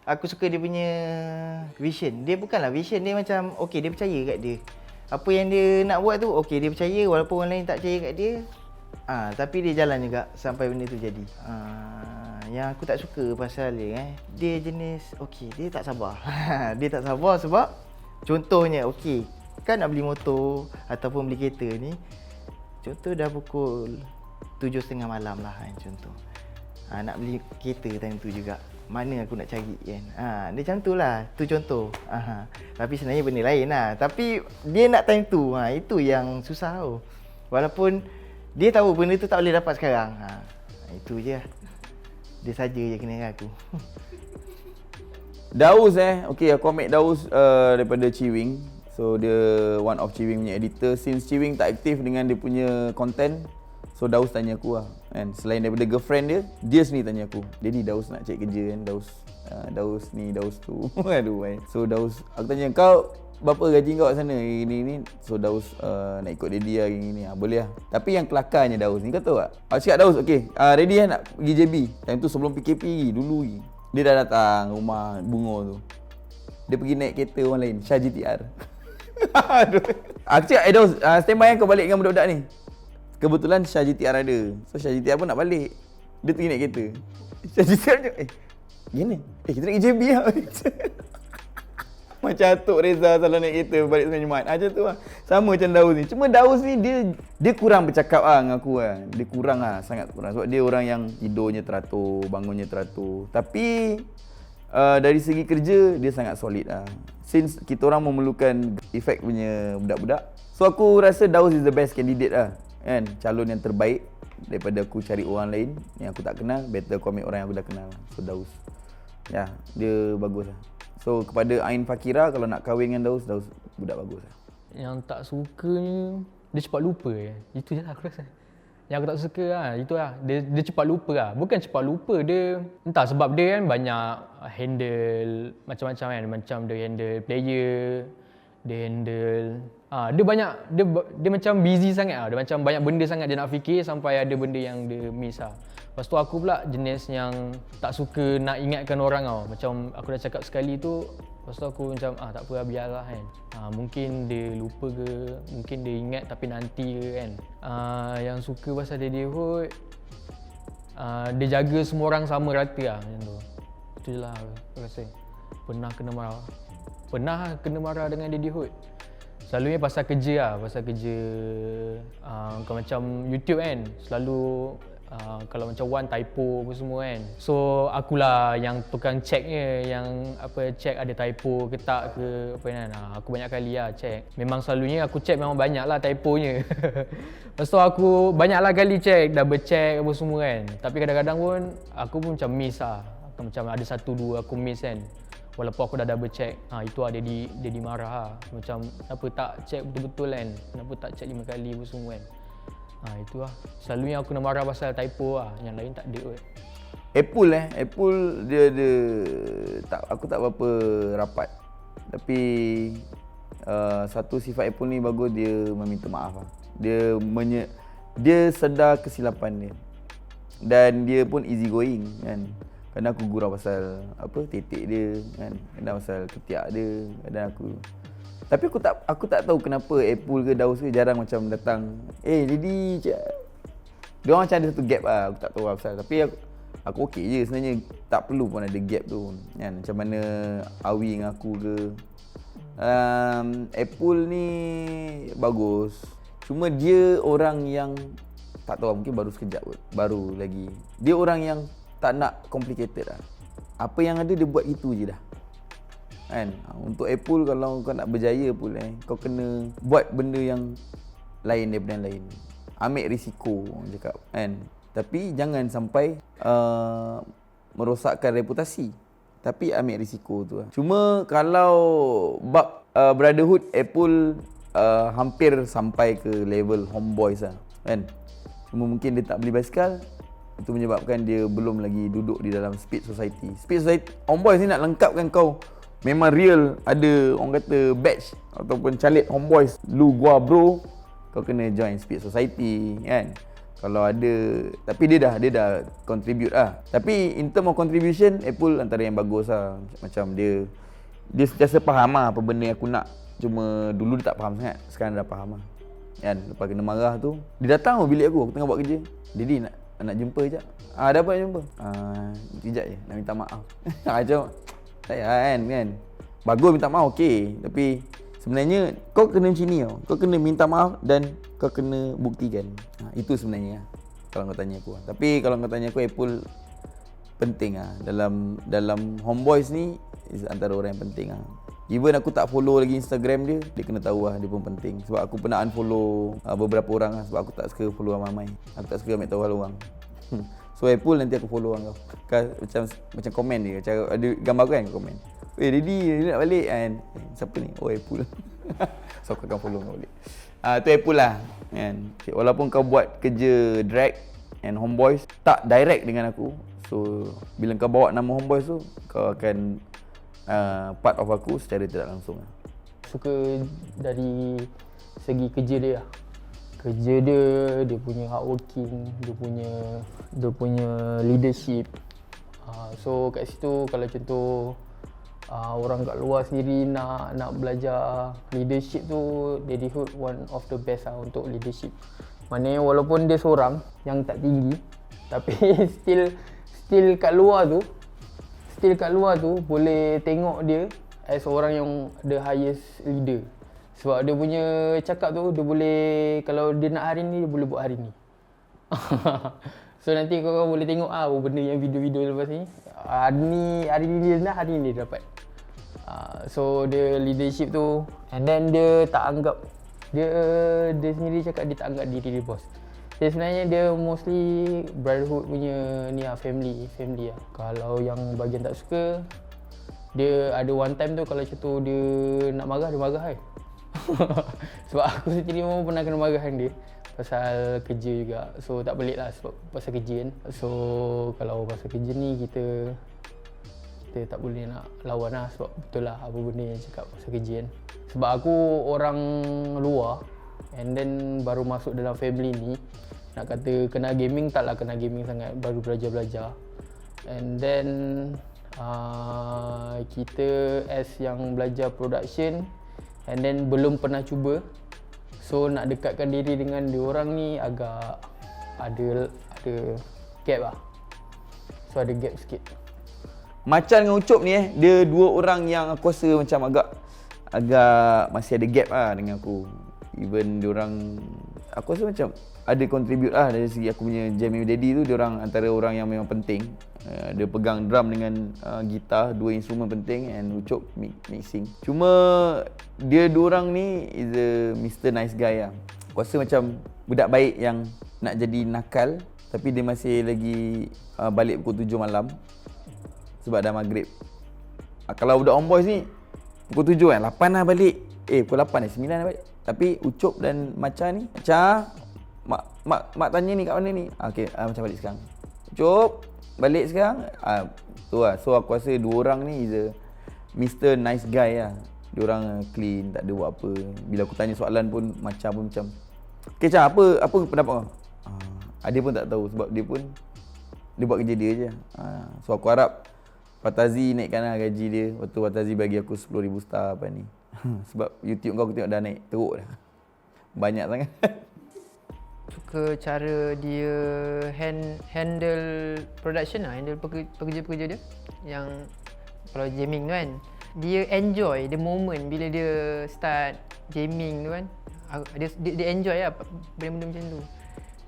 aku suka dia punya vision. Dia bukanlah vision, dia macam okey, dia percaya kat dia. Apa yang dia nak buat tu okey, dia percaya walaupun orang lain tak percaya kat dia. Tapi dia jalan juga sampai benda tu jadi. Yang aku tak suka pasal dia jenis okey, dia tak sabar. Dia tak sabar sebab contohnya okey, kan nak beli motor ataupun beli kereta ni, contoh dah pukul 7.30 malam lah kan, contoh. Nak beli kereta time tu juga, mana aku nak cari kan. Dia macam tu lah, tu contoh. Tapi sebenarnya benda lain lah. Tapi dia nak time tu, itu yang susah tau. Walaupun dia tahu benda tu tak boleh dapat sekarang. Itu je lah. Dia saja je kena dengan aku. Daus okay, aku ambil Daus daripada Ciwing. So dia one of Ciwing punya editor. Since Ciwing tak aktif dengan dia punya content, so Daus tanya aku lah kan. Selain daripada girlfriend dia sendiri tanya aku, Daddy, Daus nak cari kerja kan, Daus ni, Daus tu. Aduh So Daus, aku tanya, kau berapa gaji kau kat sana? Ini. So Daus nak ikut Daddy lah gini. Boleh lah. Tapi yang kelakarnya Daus ni, kau tahu tak? Aku cakap Daus, okay, ready nak pergi JB. Time tu sebelum PKP dulu dia dah datang rumah Bungo tu. Dia pergi naik kereta orang lain, Shah GTR. Aduh. Aku cakap, Daus, standby kau balik dengan budak-budak ni. Kebetulan Shah GTR ada. So Shah GTR pun nak balik. Dia pergi naik kereta. Shah GTR macam, gini? Kita nak pergi JB lah. Macam Atuk Reza salah naik kereta balik Semayang Jumaat. Macam tu lah. Sama macam Daus ni. Cuma Daus ni dia kurang bercakap lah dengan aku lah. Dia kurang lah, sangat kurang. Sebab dia orang yang tidurnya teratur, bangunnya teratur. Tapi dari segi kerja, dia sangat solid lah. Since kita orang memerlukan efek punya budak-budak, so aku rasa Daus is the best candidate lah. Kan? Calon yang terbaik daripada aku cari orang lain yang aku tak kenal. Better aku ambil orang yang aku dah kenal. So Daus, ya, dia bagus lah. So kepada Ain Fakira, kalau nak kahwin dengan Daus budak bagus lah. Yang tak sukanya, dia cepat lupa. Itu je lah aku rasa. Yang aku tak suka lah, itu lah. Dia cepat lupa lah. Bukan cepat lupa, dia entah sebab dia kan banyak handle macam-macam kan. Macam dia handle player, dia handle dia banyak, dia macam busy sangat lah. Dia macam banyak benda sangat dia nak fikir sampai ada benda yang dia miss lah. Lepas tu aku pula jenis yang tak suka nak ingatkan orang tau. Macam aku dah cakap sekali tu, lepas tu aku macam tak apa lah, biarlah kan. Mungkin dia lupa ke, mungkin dia ingat tapi nanti ke kan. Yang suka pasal Daddy Hood, dia jaga semua orang sama rata lah macam tu. Itu je lah aku rasa. Pernah kena marah dengan Daddy Hood. Selalunya pasal kerja lah, pasal kerja kau macam YouTube kan, selalu kalau macam one typo apa semua kan. So akulah yang tukang checknya, yang check ada typo ke tak ke apa kan. Aku banyak kali lah check. Memang selalunya aku check memang banyak lah typonya. Lepas tu aku banyak lah kali check, double check apa semua kan. Tapi kadang-kadang pun aku pun macam miss lah. Macam ada 1-2 aku miss kan. Walaupun aku dah double check, itu lah dia marah lah. Macam kenapa tak check betul-betul kan, kenapa tak check 5 kali apa semua kan. Itu lah. Selalunya aku kena marah pasal typo lah, yang lain tak ada kot. Apple dia aku tak berapa rapat. Tapi satu sifat Apple ni bagus, dia meminta maaf lah. Dia sedar kesilapan dia. Dan dia pun easy going kan. Kadang aku gurau pasal titik dia kan, kadang pasal ketiak dia, kadang tapi aku tak tahu kenapa Apple ke Daus ke jarang macam datang, Daddy, dia orang macam ada satu gap lah, aku tak tahu pasal. Tapi aku okey je sebenarnya. Tak perlu pun ada gap tu kan. Macam mana Awi dengan aku ke. Apple ni bagus. Cuma dia orang yang tak tahu, mungkin baru sekejap kot. Baru lagi. Dia orang yang tak nak complicated lah. Apa yang ada dia buat itu je dah. Kan? Untuk Apple kalau kau nak berjaya pun kau kena buat benda yang lain daripada yang lain. Ambil risiko orang cakap kan. Tapi jangan sampai merosakkan reputasi. Tapi ambil risiko tu lah. Cuma kalau bab brotherhood, Apple hampir sampai ke level homeboys lah kan. Cuma mungkin dia tak beli basikal. Itu menyebabkan dia belum lagi duduk di dalam Speed Society. Speed Society, homeboys ni nak lengkapkan kau memang real, ada orang kata batch ataupun calit homeboys. Lu gua bro, kau kena join Speed Society kan. Kalau ada, tapi dia dah contribute lah. Tapi in term of contribution, Apple antara yang bagus lah. Macam dia sentiasa faham lah apa benda yang aku nak. Cuma dulu dia tak faham sangat, sekarang dah faham lah kan. Lepas kena marah tu, dia datang bilik aku tengah buat kerja. Daddy nak jumpa sekejap. Ada apa nak jumpa? Sekejap je, nak minta maaf. Macam saya kan. Bagus minta maaf okey, tapi sebenarnya kau kena macam ni tau. Kau kena minta maaf dan kau kena buktikan. Itu sebenarnya kalau kau tanya aku. Tapi kalau kau tanya aku, Apple penting lah. Dalam homeboys ni antara orang yang penting lah. Even aku tak follow lagi Instagram dia kena tahu lah dia pun penting. Sebab aku pernah unfollow beberapa orang lah. Sebab aku tak suka follow ramai. Aku tak suka ambil tahu hal orang. So Apple nanti aku follow orang kau. Macam komen dia. Cara ada gambar aku kan komen. Daddy dia nak balik kan. Siapa ni? Oh Apple. So aku akan follow kau balik. Tu Apple lah kan. Okay, walaupun kau buat kerja drag and homeboys tak direct dengan aku. So bila kau bawa nama homeboys tu, kau akan part of aku secara tidak langsung. Suka dari segi kerja dia lah. Kerja dia punya hardworking, dia punya leadership. So kat situ kalau contoh orang kat luar sendiri nak belajar leadership tu, Daddyhood one of the best lah untuk leadership. Maknanya walaupun dia seorang yang tak tinggi, tapi still kat luar tu boleh tengok dia as orang yang the highest leader. Sebab dia punya cakap tu, dia boleh, kalau dia nak hari ni, dia boleh buat hari ni. So nanti kau boleh tengok benda yang video-video lepas ni. Hari ni dia nak, hari ni dia dapat. So dia leadership tu, and then dia tak anggap, dia sendiri cakap dia tak anggap diri dia bos. Dia sebenarnya dia mostly brotherhood punya ni lah, family lah. Kalau yang bagian tak suka, dia ada one time tu kalau contoh dia nak marah, dia marah kan. Sebab aku sendiri pun pernah kena marahan dia pasal kerja juga. So tak pelik lah sebab pasal kerja kan. So kalau pasal kerja ni kita tak boleh nak lawan lah. Sebab betul lah apa benda yang cakap pasal kerja kan. Sebab aku orang luar and then baru masuk dalam family ni, nak kata kena gaming, taklah kena gaming sangat, baru belajar-belajar. And then kita as yang belajar production and then belum pernah cuba, so nak dekatkan diri dengan diorang ni agak ada gap lah. So ada gap sikit. Macan dengan Ucup ni dia dua orang yang aku rasa macam agak masih ada gap lah dengan aku. Even diorang, aku rasa macam ada contribute lah dari segi aku punya jamming daddy tu. Diorang antara orang yang memang penting. Dia pegang drum dengan gitar, dua instrumen penting, and Ucup mixing. Cuma dia dua orang ni is a Mr. Nice Guy lah. Aku rasa macam budak baik yang nak jadi nakal, tapi dia masih lagi balik pukul 7 malam sebab dah maghrib. Kalau budak homeboys ni pukul 7 kan, 8 lah balik. Pukul 8 9 lah balik. Tapi Ucup dan Maca ni, mak tanya ni kat mana ni? Okey, Macam balik sekarang. Ucup balik sekarang. Tu lah. So aku rasa dua orang ni is a Mr. Nice Guy lah. Diorang clean, tak ada buat apa. Bila aku tanya soalan pun Maca pun macam, okay Ca, apa pendapat kau? Dia pun tak tahu sebab dia buat kerja dia je. So aku harap Fatazi naikkan lah gaji dia. Lepas tu Fatazi bagi aku 10,000 star apa ni. Sebab YouTube kau aku tengok dah naik teruk dah. Banyak sangat. Suka cara dia handle production lah, handle pekerja-pekerja dia. Yang kalau jamming tu kan, dia enjoy the moment bila dia start jamming tu kan. Dia enjoy lah benda-benda macam tu.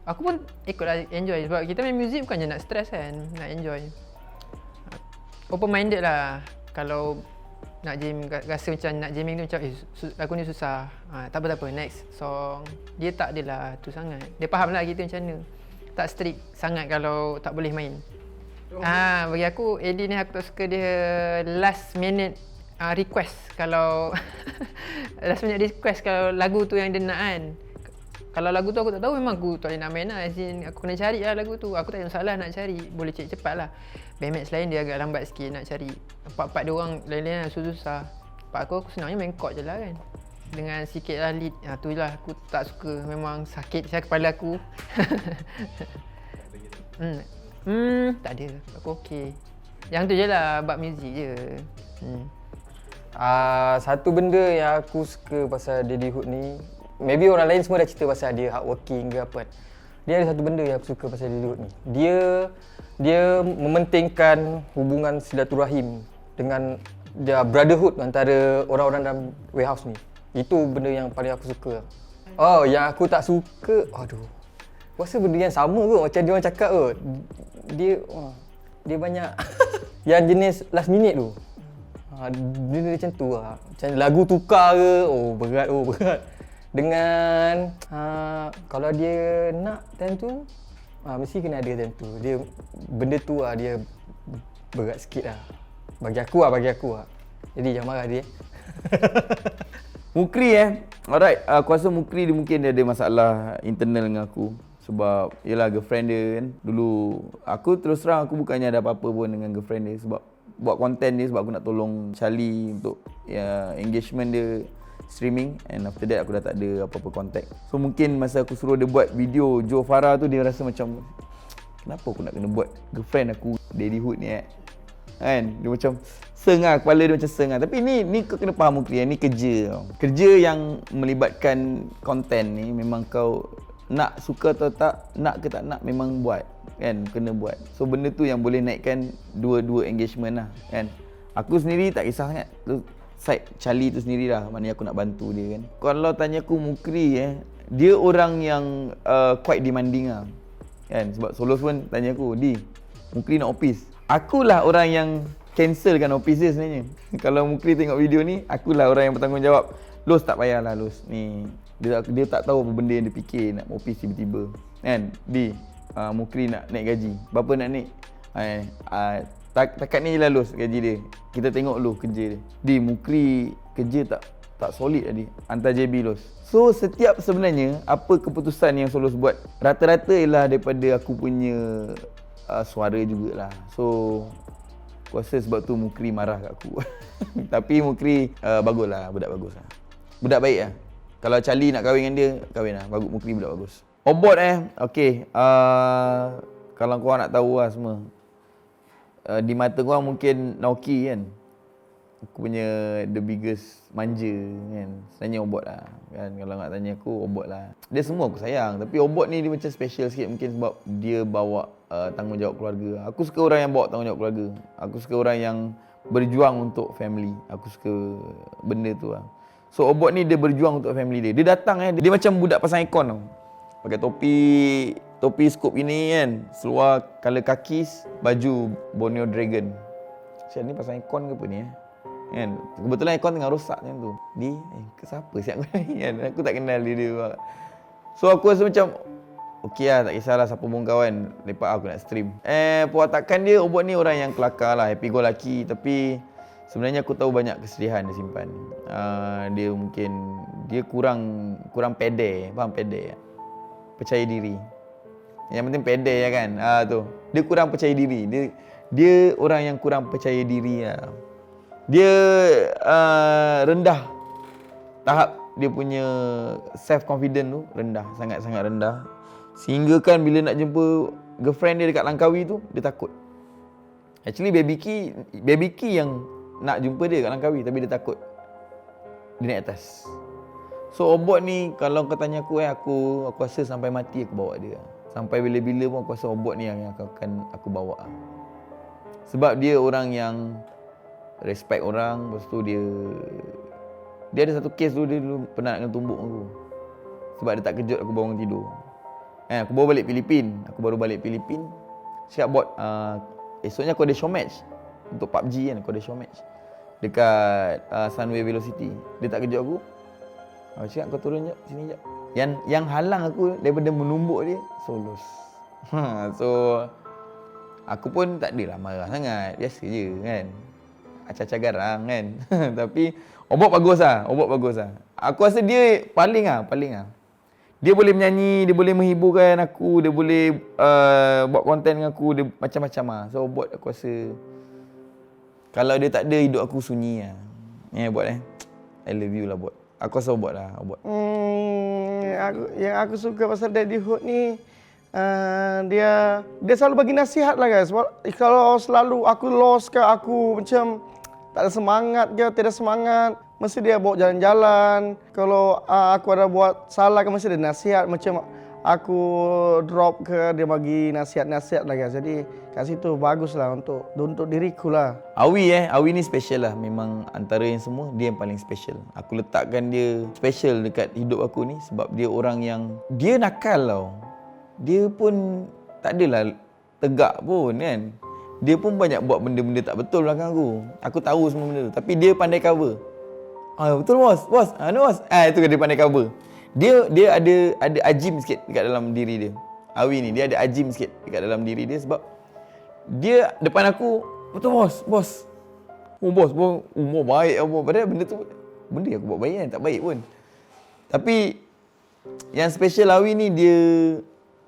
Aku pun ikutlah enjoy sebab kita main muzik bukannya nak stress kan, nak enjoy. Open minded lah. Kalau nak jam, rasa macam nak jamming tu macam lagu ni susah, tak apa, next song. Dia tak adalah tu sangat. Dia faham lah kita macam mana. Tak strict sangat kalau tak boleh main. Bagi aku Eddie ni aku tak suka dia last minute request. Kalau last minute request kalau lagu tu yang dia nak kan. Kalau lagu tu aku tak tahu, memang aku tak boleh nak main lah. As in, aku kena cari lah lagu tu. Aku tak ada masalah nak cari, boleh cari cepat lah. Bandmates lain dia agak lambat sikit nak cari. Part-part dia orang lain-lain lah, susah. Part aku senangnya main chord je lah kan. Dengan sikit lah lead, tu je lah aku tak suka. Memang sakit saya kepala aku. Tak ada, aku okey. Yang tu je lah, bab muzik je. Satu benda yang aku suka pasal Daddy Hood ni, maybe orang lain semua dah cerita pasal dia hardworking ke apa. Dia ada satu benda yang aku suka pasal Daddy Hood ni. Dia mementingkan hubungan silaturahim dengan dia brotherhood antara orang-orang dalam warehouse ni. Itu benda yang paling aku suka. Yang aku tak suka, aku rasa benda yang sama kot macam dia orang cakap kot. Dia banyak yang jenis last minute tu. Dia macam tu lah. Macam lagu tukar ke, berat. Dengan kalau dia nak time tu, mesti kena ada time tu. Dia benda tu lah, dia berat sikit lah. Bagi aku lah. Jadi jangan marah dia. Mukri alright, aku rasa Mukri dia mungkin dia ada masalah internal dengan aku. Sebab yelah girlfriend dia kan. Dulu aku terus terang aku bukannya ada apa-apa pun dengan girlfriend dia. Sebab buat konten dia, sebab aku nak tolong Charlie untuk engagement dia streaming. And after that aku dah tak ada apa-apa contact. So mungkin masa aku suruh dia buat video Joe Farah tu, dia rasa macam kenapa aku nak kena buat girlfriend aku Daddy Hood ni kan. Dia macam seng lah, kepala dia macam seng lah. Tapi ni kau kena faham Mukri, ni kerja tau. Kerja yang melibatkan konten ni memang kau nak suka atau tak, nak ke tak nak memang buat kan, kena buat. So benda tu yang boleh naikkan dua engagement lah kan. Aku sendiri tak kisah sangat tu, side Charlie tu sendirilah, maknanya aku nak bantu dia kan. Kalau tanya aku Mukri dia orang yang quite demanding lah kan. Sebab Solos pun tanya aku, Mukri nak office. Akulah orang yang cancelkan office dia sebenarnya. Kalau Mukri tengok video ni, akulah orang yang bertanggungjawab. Los tak payahlah Los ni, dia tak tahu apa benda yang dia fikir nak office tiba-tiba kan. Mukri nak naik gaji, berapa nak naik? Takat ni je lah Los gaji dia. Kita tengok lu kerja dia. Mukri kerja tak solid tadi, hantar JB Los. So setiap sebenarnya apa keputusan yang Solos buat, rata-rata ialah daripada aku punya suara jugalah. So aku rasa sebab tu Mukri marah kat aku. Tapi Mukri baguslah, budak bagus lah. Budak baik lah. Kalau Charlie nak kahwin dengan dia, kahwin lah. Bagus, Mukri budak bagus. Obot okay. Kalau korang nak tahu lah semua, di mata korang mungkin Naoki kan, aku punya the biggest manja kan. Sebenarnya Obot lah kan. Kalau nak tanya aku, Obot lah. Dia semua aku sayang, tapi Obot ni dia macam special sikit mungkin sebab dia bawa tanggungjawab keluarga. Aku suka orang yang bawa tanggungjawab keluarga. Aku suka orang yang berjuang untuk family. Aku suka benda tu lah. So Obot ni dia berjuang untuk family dia. Dia datang dia macam budak pasang aircon tau. Pakai topi scoop ini kan, seluar color kakis, baju Borneo Dragon. Macam ni pasang aircon ke apa ni kan. Kebetulan aircon tengah rosak macam tu. Ke siapa siap ni kan. Aku tak kenal dia. So aku rasa macam okey lah, tak kisahlah siapa pun kawan, lepas aku nak stream. Perwatakan dia, Obot ni orang yang kelakar lah, happy go lucky. Tapi sebenarnya aku tahu banyak kesedihan dia simpan. Dia mungkin kurang pede, faham pede? Percaya diri. Yang penting pede ya kan. Tu. Dia kurang percaya diri. Dia orang yang kurang percaya diri lah. Dia rendah. Tahap dia punya self confidence tu rendah, sangat-sangat rendah. Sehingga kan bila nak jumpa girlfriend dia dekat Langkawi tu, dia takut. Actually Baby Key yang nak jumpa dia kat Langkawi, tapi dia takut. Dia naik atas. So Obot ni kalau kau tanya aku aku rasa sampai mati aku bawa dia. Sampai bila-bila pun aku rasa Obot ni yang akan aku bawa. Sebab dia orang yang respect orang, lepas tu dia ada satu kes tu dia dulu pernah nak kena tumbuk aku. Sebab dia tak kejut aku bangun tidur. Aku baru balik Filipin. Siap buat esoknya aku ada show match untuk PUBG kan, aku ada show match dekat Sunway Velocity. Dia tak kejut aku. Aku cakap kau turun jap sini jap. Yang halang aku daripada menumbuk dia Solos. So aku pun tak adalah marah sangat, biasa je kan. Acah-acah garang kan. Tapi Obot bagus lah. Aku rasa dia paling lah. Dia boleh menyanyi, dia boleh menghiburkan aku, dia boleh buat konten dengan aku, dia macam-macam lah. So Obot aku rasa kalau dia tak ada, hidup aku sunyi lah. Obot I love you lah Obot. Aku rasa Obot lah Obot. Yang aku suka pasal Daddyhood ni dia selalu bagi nasihat lah guys. Kalau selalu aku lost ke, aku macam tak ada semangat ke, tidak semangat, mesti dia bawa jalan-jalan. Kalau aku ada buat salah ke, mesti ada nasihat. Macam aku drop ke, dia bagi nasihat-nasihat lah guys. Jadi kat situ bagus lah untuk diriku lah. Awi ni special lah. Memang antara yang semua, dia yang paling special. Aku letakkan dia special dekat hidup aku ni sebab dia orang yang, dia nakal tau. Dia pun tak adalah tegak pun kan. Dia pun banyak buat benda-benda tak betul belakang aku. Aku tahu semua benda tu. Tapi dia pandai cover. Betul bos. Itu dia pandai cover. Dia ada ajim sikit dekat dalam diri dia. Awi ni dia ada ajim sikit dekat dalam diri dia sebab dia depan aku, betul bos. Bos umur baik apa. Padahal benda tu benda yang aku buat baik kan, tak baik pun. Tapi yang special Awi ni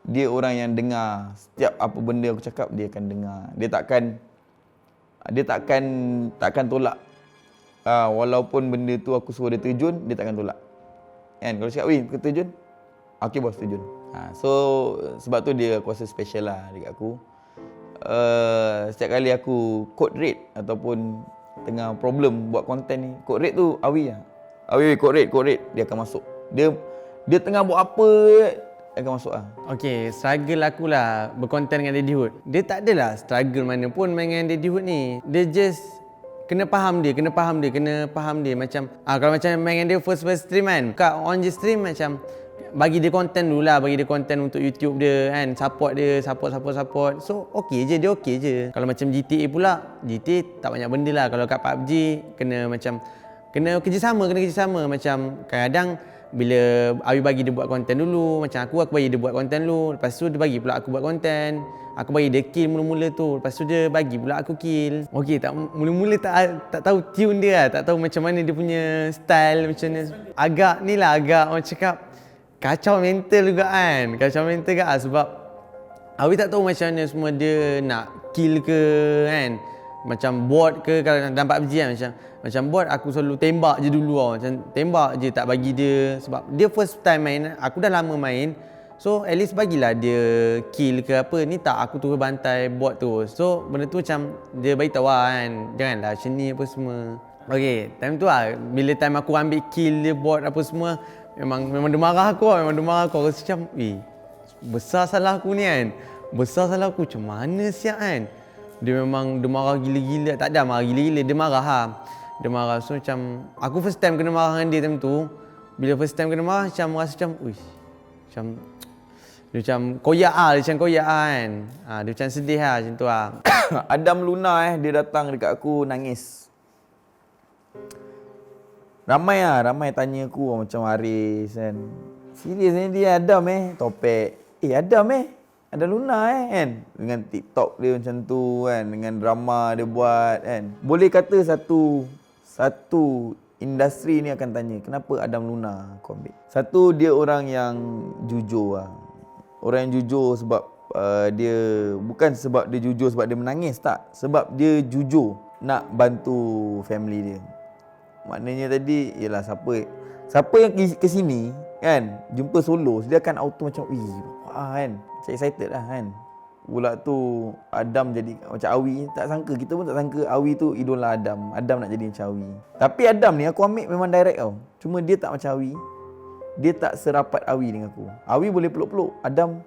dia orang yang dengar setiap apa benda aku cakap, dia akan dengar. Dia takkan tolak. Walaupun benda tu aku suruh dia terjun, dia takkan tolak. Kan kalau cakap, "Weh, kau terjun?" "Okey bos, terjun." So sebab tu dia aku rasa special lah dekat aku. Setiap kali aku code red ataupun tengah problem buat konten ni, code red tu Awi lah. Awi code red, dia akan masuk. Dia tengah buat apa, dia akan masuk lah. Okay, struggle aku lah berkonten dengan Daddyhood. Dia tak adalah struggle mana pun main dengan Daddyhood ni. Dia just kena faham dia. Macam kalau macam main dengan dia first stream kan, kat on je stream macam bagi dia konten dulu lah, bagi dia konten untuk YouTube dia kan, support dia, support. So okey je, dia okey je. Kalau macam GTA pula, GTA tak banyak benda lah. Kalau kat PUBG kena kerjasama. Macam kadang-kadang bila Awi bagi dia buat konten dulu, macam aku bagi dia buat konten dulu, lepas tu dia bagi pula aku buat konten. Aku bagi dia kill mula-mula tu, lepas tu dia bagi pula aku kill. Okey, mula-mula tak tahu tune dia lah, tak tahu macam mana dia punya style, macam mana. Agak orang cakap kacau mental juga kan. Sebab Awi tak tahu macam mana semua dia nak kill ke kan. Macam bot ke, kalau dalam PUBG kan, macam bot aku selalu tembak je dulu tau. Macam tembak je, tak bagi dia. Sebab dia first time main, aku dah lama main. So at least bagilah dia kill ke apa. Ni tak, aku terus bantai bot tu. So benda tu macam dia bagi tahu kan, janganlah macam ni apa semua. Okay, time tu lah, bila time aku ambil kill dia bot apa semua, memang dia marah aku lah. Aku rasa macam, besar salah aku ni kan. Macam mana siap kan. Dia marah gila-gila. Tak ada marah gila-gila, dia marah lah. Dia marah. So macam aku first time kena marah dengan dia time tu. Bila first time kena marah, macam rasa macam dia macam koyak kan. Dia macam sedih lah macam tu lah. Adam Luna dia datang dekat aku nangis. Ramai tanya aku macam Haris kan. Serius ni dia Adam topik. Adam ada Luna kan. Dengan TikTok dia macam tu kan, dengan drama dia buat kan. Boleh kata satu industri ni akan tanya, kenapa Adam Luna kau ambil? Satu, dia orang yang jujur lah. Orang yang jujur sebab dia, bukan sebab dia jujur sebab dia menangis, tak. Sebab dia jujur nak bantu family dia. Maknanya tadi, ialah siapa yang ke sini kan, jumpa Solos, dia akan auto macam, kan. Macam excited lah kan. Pula tu Adam jadi macam Awi. Kita pun tak sangka Awi tu idola Adam nak jadi macam Awi. Tapi Adam ni aku ambil memang direct tau. Cuma dia tak macam Awi. dia tak serapat Awi dengan aku. Awi boleh peluk-peluk, Adam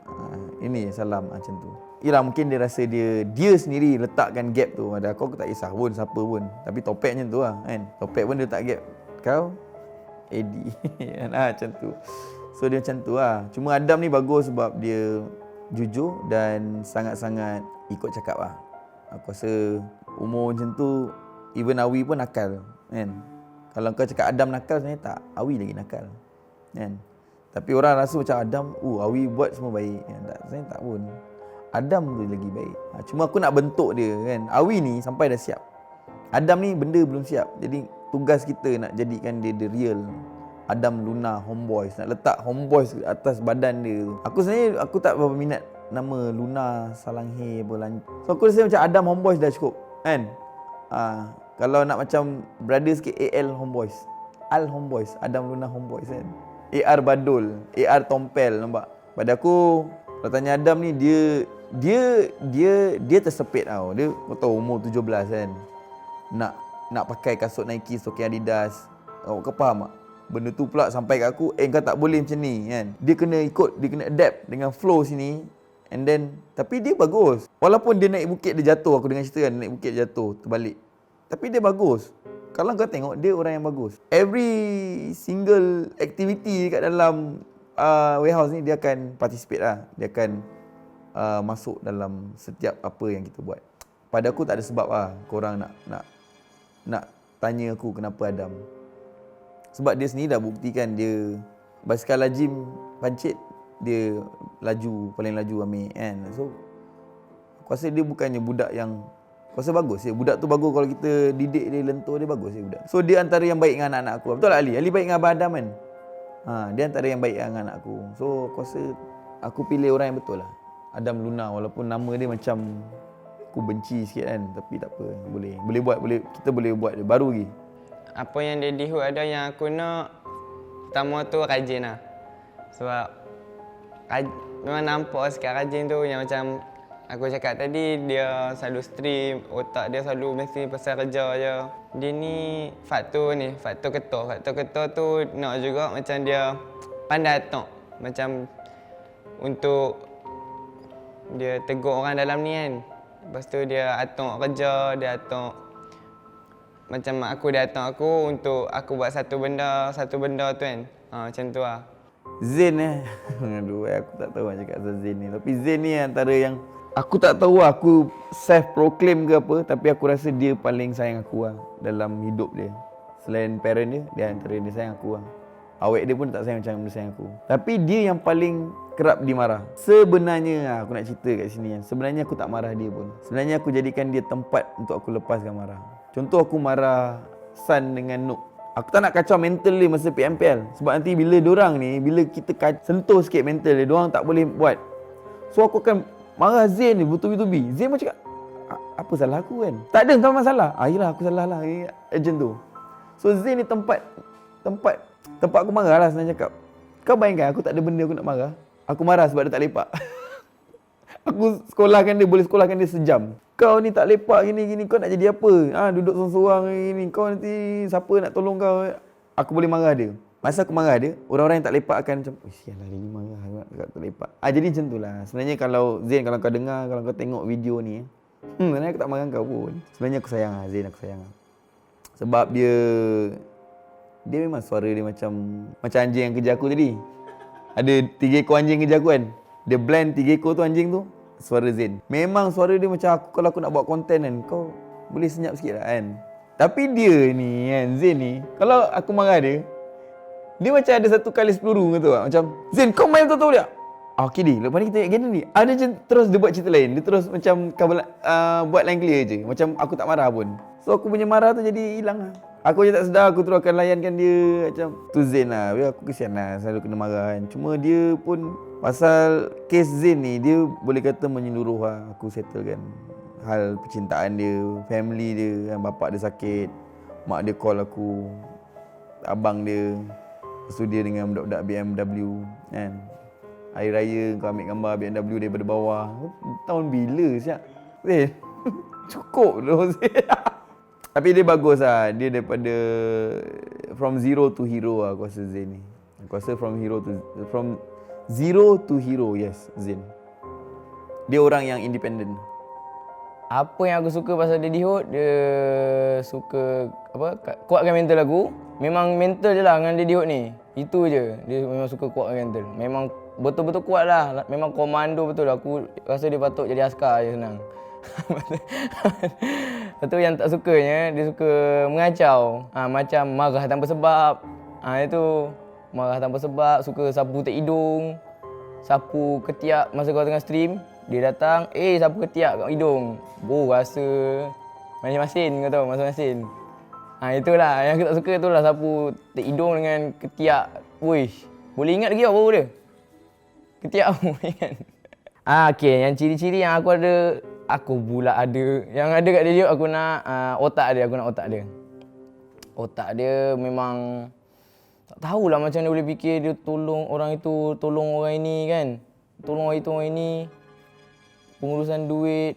ini salam macam tu. Yelah mungkin dia rasa dia sendiri letakkan gap tu. Ada aku tak kisah pun siapa pun. Tapi Topek macam tu lah kan. Topek pun dia letak gap. Kau Eddie macam tu. So dia macam tu lah. Cuma Adam ni bagus sebab dia jujur dan sangat-sangat ikut cakap lah. Aku rasa umur macam tu even Awi pun nakal kan. Kalau kau cakap Adam nakal, sebenarnya tak, Awi lagi nakal kan. Tapi orang rasa macam Adam, Awi buat semua baik kan. Tak, sebenarnya tak pun. Adam tu lagi baik. Cuma aku nak bentuk dia kan. Awi ni sampai dah siap. Adam ni benda belum siap. Jadi tugas kita nak jadikan dia the real Adam Luna Homeboys. Nak letak Homeboys atas badan dia. Aku sebenarnya aku tak berapa minat nama Luna Salanghe apa. So aku rasa macam Adam Homeboys dah cukup kan. Kalau nak macam brother sikit, AL Homeboys, Al Homeboys, Adam Luna Homeboys kan. AR Badul, AR Tompel, nampak. Pada aku kalau tanya Adam ni dia tersepit tau. Dia kau tahu umur 17 kan. Nak pakai kasut Nike, stocking Adidas. Kau faham tak? Benda tu pula sampai kat aku, kau tak boleh macam ni kan. Dia kena ikut, dia kena adapt dengan flow sini. And then tapi dia bagus. Walaupun dia naik bukit dia jatuh, aku dengar cerita kan, naik bukit dia jatuh, terbalik. Tapi dia bagus. Kalau kau tengok, dia orang yang bagus. Every single activity kat dalam warehouse ni dia akan participate lah. Dia akan masuk dalam setiap apa yang kita buat. Pada aku tak ada sebab lah korang nak tanya aku kenapa Adam. Sebab dia sendiri dah buktikan dia basikal lajim pancit, dia paling laju ambil kan. So aku rasa dia bukannya budak yang, aku rasa bagus je. Budak tu bagus kalau kita didik dia, lentur dia, bagus je budak. So dia antara yang baik dengan anak-anak aku. Betul tak Ali? Ali baik dengan Abang Adam kan? Dia antara yang baik dengan anak aku. So aku rasa aku pilih orang yang betul lah. Adam Luna, walaupun nama dia macam aku benci sikit kan, tapi tak apa. Boleh buat, kita boleh buat dia baru lagi. Apa yang Daddy Hood ada yang aku nak, pertama tu rajin lah. Sebab memang nampak sikit rajin tu yang macam aku cakap tadi, dia selalu stream, otak dia selalu mesti pasal kerja je. Dia ni faktor ketua. Faktor ketua tu nak juga macam dia pandai atok. Macam untuk dia tegur orang dalam ni kan. Lepas tu dia atok kerja, dia atok macam mak aku dia atok aku untuk aku buat satu benda tu kan. Macam tu lah. Zain aduh aku tak tahu nak cakap pasal Zain ni. Tapi Zain ni antara yang aku tak tahu aku self-proclaim ke apa, tapi aku rasa dia paling sayang aku lah dalam hidup dia. Selain parent dia antara dia sayang aku lah. Awek dia pun tak sayang macam dia sayang aku. Tapi dia yang paling kerap dimarah. Sebenarnya aku nak cerita kat sini kan. Sebenarnya aku tak marah dia pun. Sebenarnya aku jadikan dia tempat untuk aku lepaskan marah. Contoh aku marah Sun dengan Nuk. Aku tak nak kacau mental dia masa PMPL. Sebab nanti bila kita sentuh sikit mental dia, diorang tak boleh buat. So aku akan marah Zain ni bertubi-tubi. Zain macam cakap, apa salah aku kan? Tak ada masalah. Yelah aku salah lah. Macam tu. So Zain ni tempat aku marah lah senang cakap. Kau bayangkan aku tak ada benda aku nak marah. Aku marah sebab dia tak lepak. Aku boleh sekolahkan dia sejam. Kau ni tak lepak gini-gini, kau nak jadi apa? Duduk sorang-sorang gini, kau nanti siapa nak tolong kau? Aku boleh marah dia. Masa aku marah dia, orang-orang yang tak lepak akan macam, sialah dia ni marah agak tak lepak. Jadi macam tu lah. Sebenarnya kalau Zain, kalau kau dengar, kalau kau tengok video ni, sebenarnya aku tak marah kau pun. Sebenarnya aku sayang lah Zain, aku sayang lah. Sebab dia memang suara dia macam anjing yang kerja aku tadi. Ada 3 ekor anjing kerja aku kan. Dia blend 3 ekor tu anjing tu, suara Zain. Memang suara dia macam aku, kalau aku nak buat konten kan, kau boleh senyap sikit lah kan. Tapi dia ni kan, Zain ni, kalau aku marah dia macam ada 1 kali 10 gitu lah. Macam, Zain kau main betul-betul dia. Okay di, lepas ni kita ingat gini ni. Dia macam terus dia buat cerita lain. Dia terus macam buat line clear je. Macam aku tak marah pun. So aku punya marah tu jadi hilang lah. Aku je tak sedar, aku terus akan layankan dia macam tu Zain lah. Aku kesian lah, selalu kena marah kan. Cuma dia pun, pasal kes Zain ni, dia boleh kata menyeluruh lah. Aku settlekan hal percintaan dia, family dia kan. Bapak dia sakit, mak dia call aku, abang dia, lepas tu dia dengan budak-budak BMW kan. Hari raya kau ambil gambar BMW daripada bawah. Tahun bila siap? Zain, cukup dulu Zain. Tapi dia bagus lah. Dia daripada from zero to hero lah aku rasa Zain ni. Aku Aku rasa from zero to hero, yes, Zin. Dia orang yang independent. Apa yang aku suka pasal Daddy Hot, dia suka kuatkan mental aku. Memang mental je lah dengan Daddy Hot ni. Itu je. Dia memang suka kuatkan mental. Memang betul-betul kuat lah. Memang komando betul. Aku rasa dia patut jadi askar je senang. Lepas yang tak sukanya, dia suka mengacau. Macam marah tanpa sebab. Itu marah tanpa sebab, suka sapu tek hidung, sapu ketiak masa kau tengah stream. Dia datang, sapu ketiak kat hidung. Rasa masin-masin kau tahu, masin-masin. Itulah yang aku tak suka tu lah, sapu tek hidung dengan ketiak. Wish, boleh ingat lagi apa dia? Ketiak boleh ingat. Okey, yang ciri-ciri yang aku ada, aku pula ada. Yang ada kat dia aku nak otak dia, Otak dia memang tak tahulah macam dia boleh fikir dia tolong orang itu, tolong orang ini kan. Tolong orang itu, orang ini. Pengurusan duit,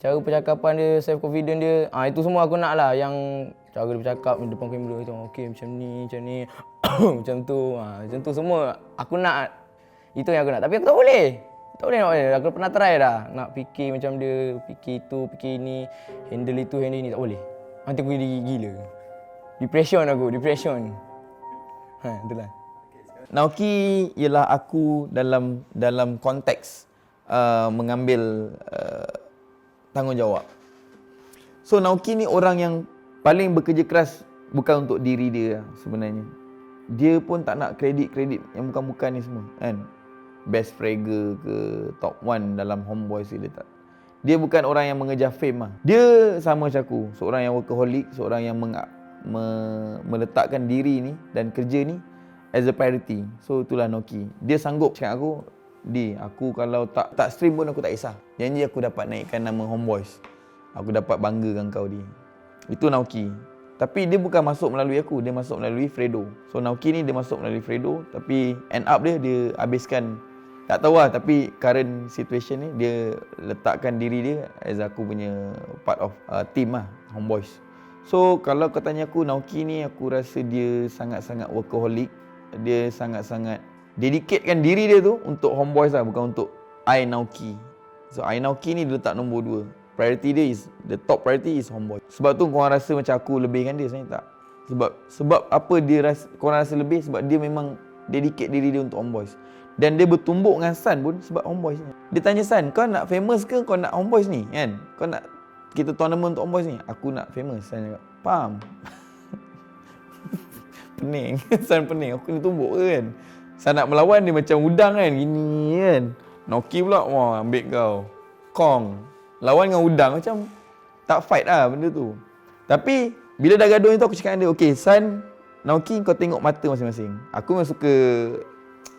cara percakapan dia, self confident dia. Itu semua aku nak lah, yang cara dia bercakap di depan kamera tu. Okey macam ni, macam tu semua aku nak. Itu yang aku nak. Tapi aku tak boleh. Aku pernah try dah. Nak fikir macam dia, fikir itu, fikir ini, handle itu, handle ini, tak boleh. Nanti aku jadi gila. Depression. Itulah. Naoki ialah aku dalam konteks mengambil tanggungjawab. So Naoki ni orang yang paling bekerja keras bukan untuk diri dia sebenarnya. Dia pun tak nak kredit yang bukan-bukan ni semua kan. Best fragger ke top 1 dalam Homeboys dia tak. Dia bukan orang yang mengejar fame lah. Dia sama macam aku, seorang yang workaholic, seorang yang meletakkan diri ni dan kerja ni as a priority. So itulah Naoki. Dia sanggup cakap aku kalau tak stream pun aku tak kisah. Janji aku dapat naikkan nama Homeboys. Aku dapat banggakan kau dia. Itu Naoki. Tapi dia bukan masuk melalui aku, dia masuk melalui Fredo. So Naoki ni dia masuk melalui Fredo, tapi end up dia habiskan, tak tahu lah, tapi current situation ni dia letakkan diri dia as aku punya part of team lah, Homeboys. So kalau kau tanya aku, Naoki ni aku rasa dia sangat-sangat workaholic. Dia sangat-sangat dedicate-kan diri dia tu untuk Homeboys lah, bukan untuk I Naoki. So I Naoki ni dia letak nombor 2. Priority dia the top priority is Homeboys. Sebab tu korang rasa macam aku lebihkan dia, sebenarnya tak. Sebab apa korang rasa lebih, sebab dia memang dedicate diri dia untuk Homeboys. Dan dia bertumbuk dengan Sun pun sebab Homeboys ni. Dia tanya Sun, kau nak famous ke kau nak Homeboys ni kan? Kau nak kita tournament untuk Homeboys ni? Aku nak famous. Sun cakap, faham? Pening. Sun pening, aku ni tumbuk ke kan? Sun nak melawan dia macam udang kan, gini kan. Naoki pula, wah ambil kau Kong. Lawan dengan udang macam tak fight lah benda tu. Tapi bila dah gaduh tu aku cakap dengan dia, okay Sun, Naoki kau tengok mata masing-masing. Aku memang suka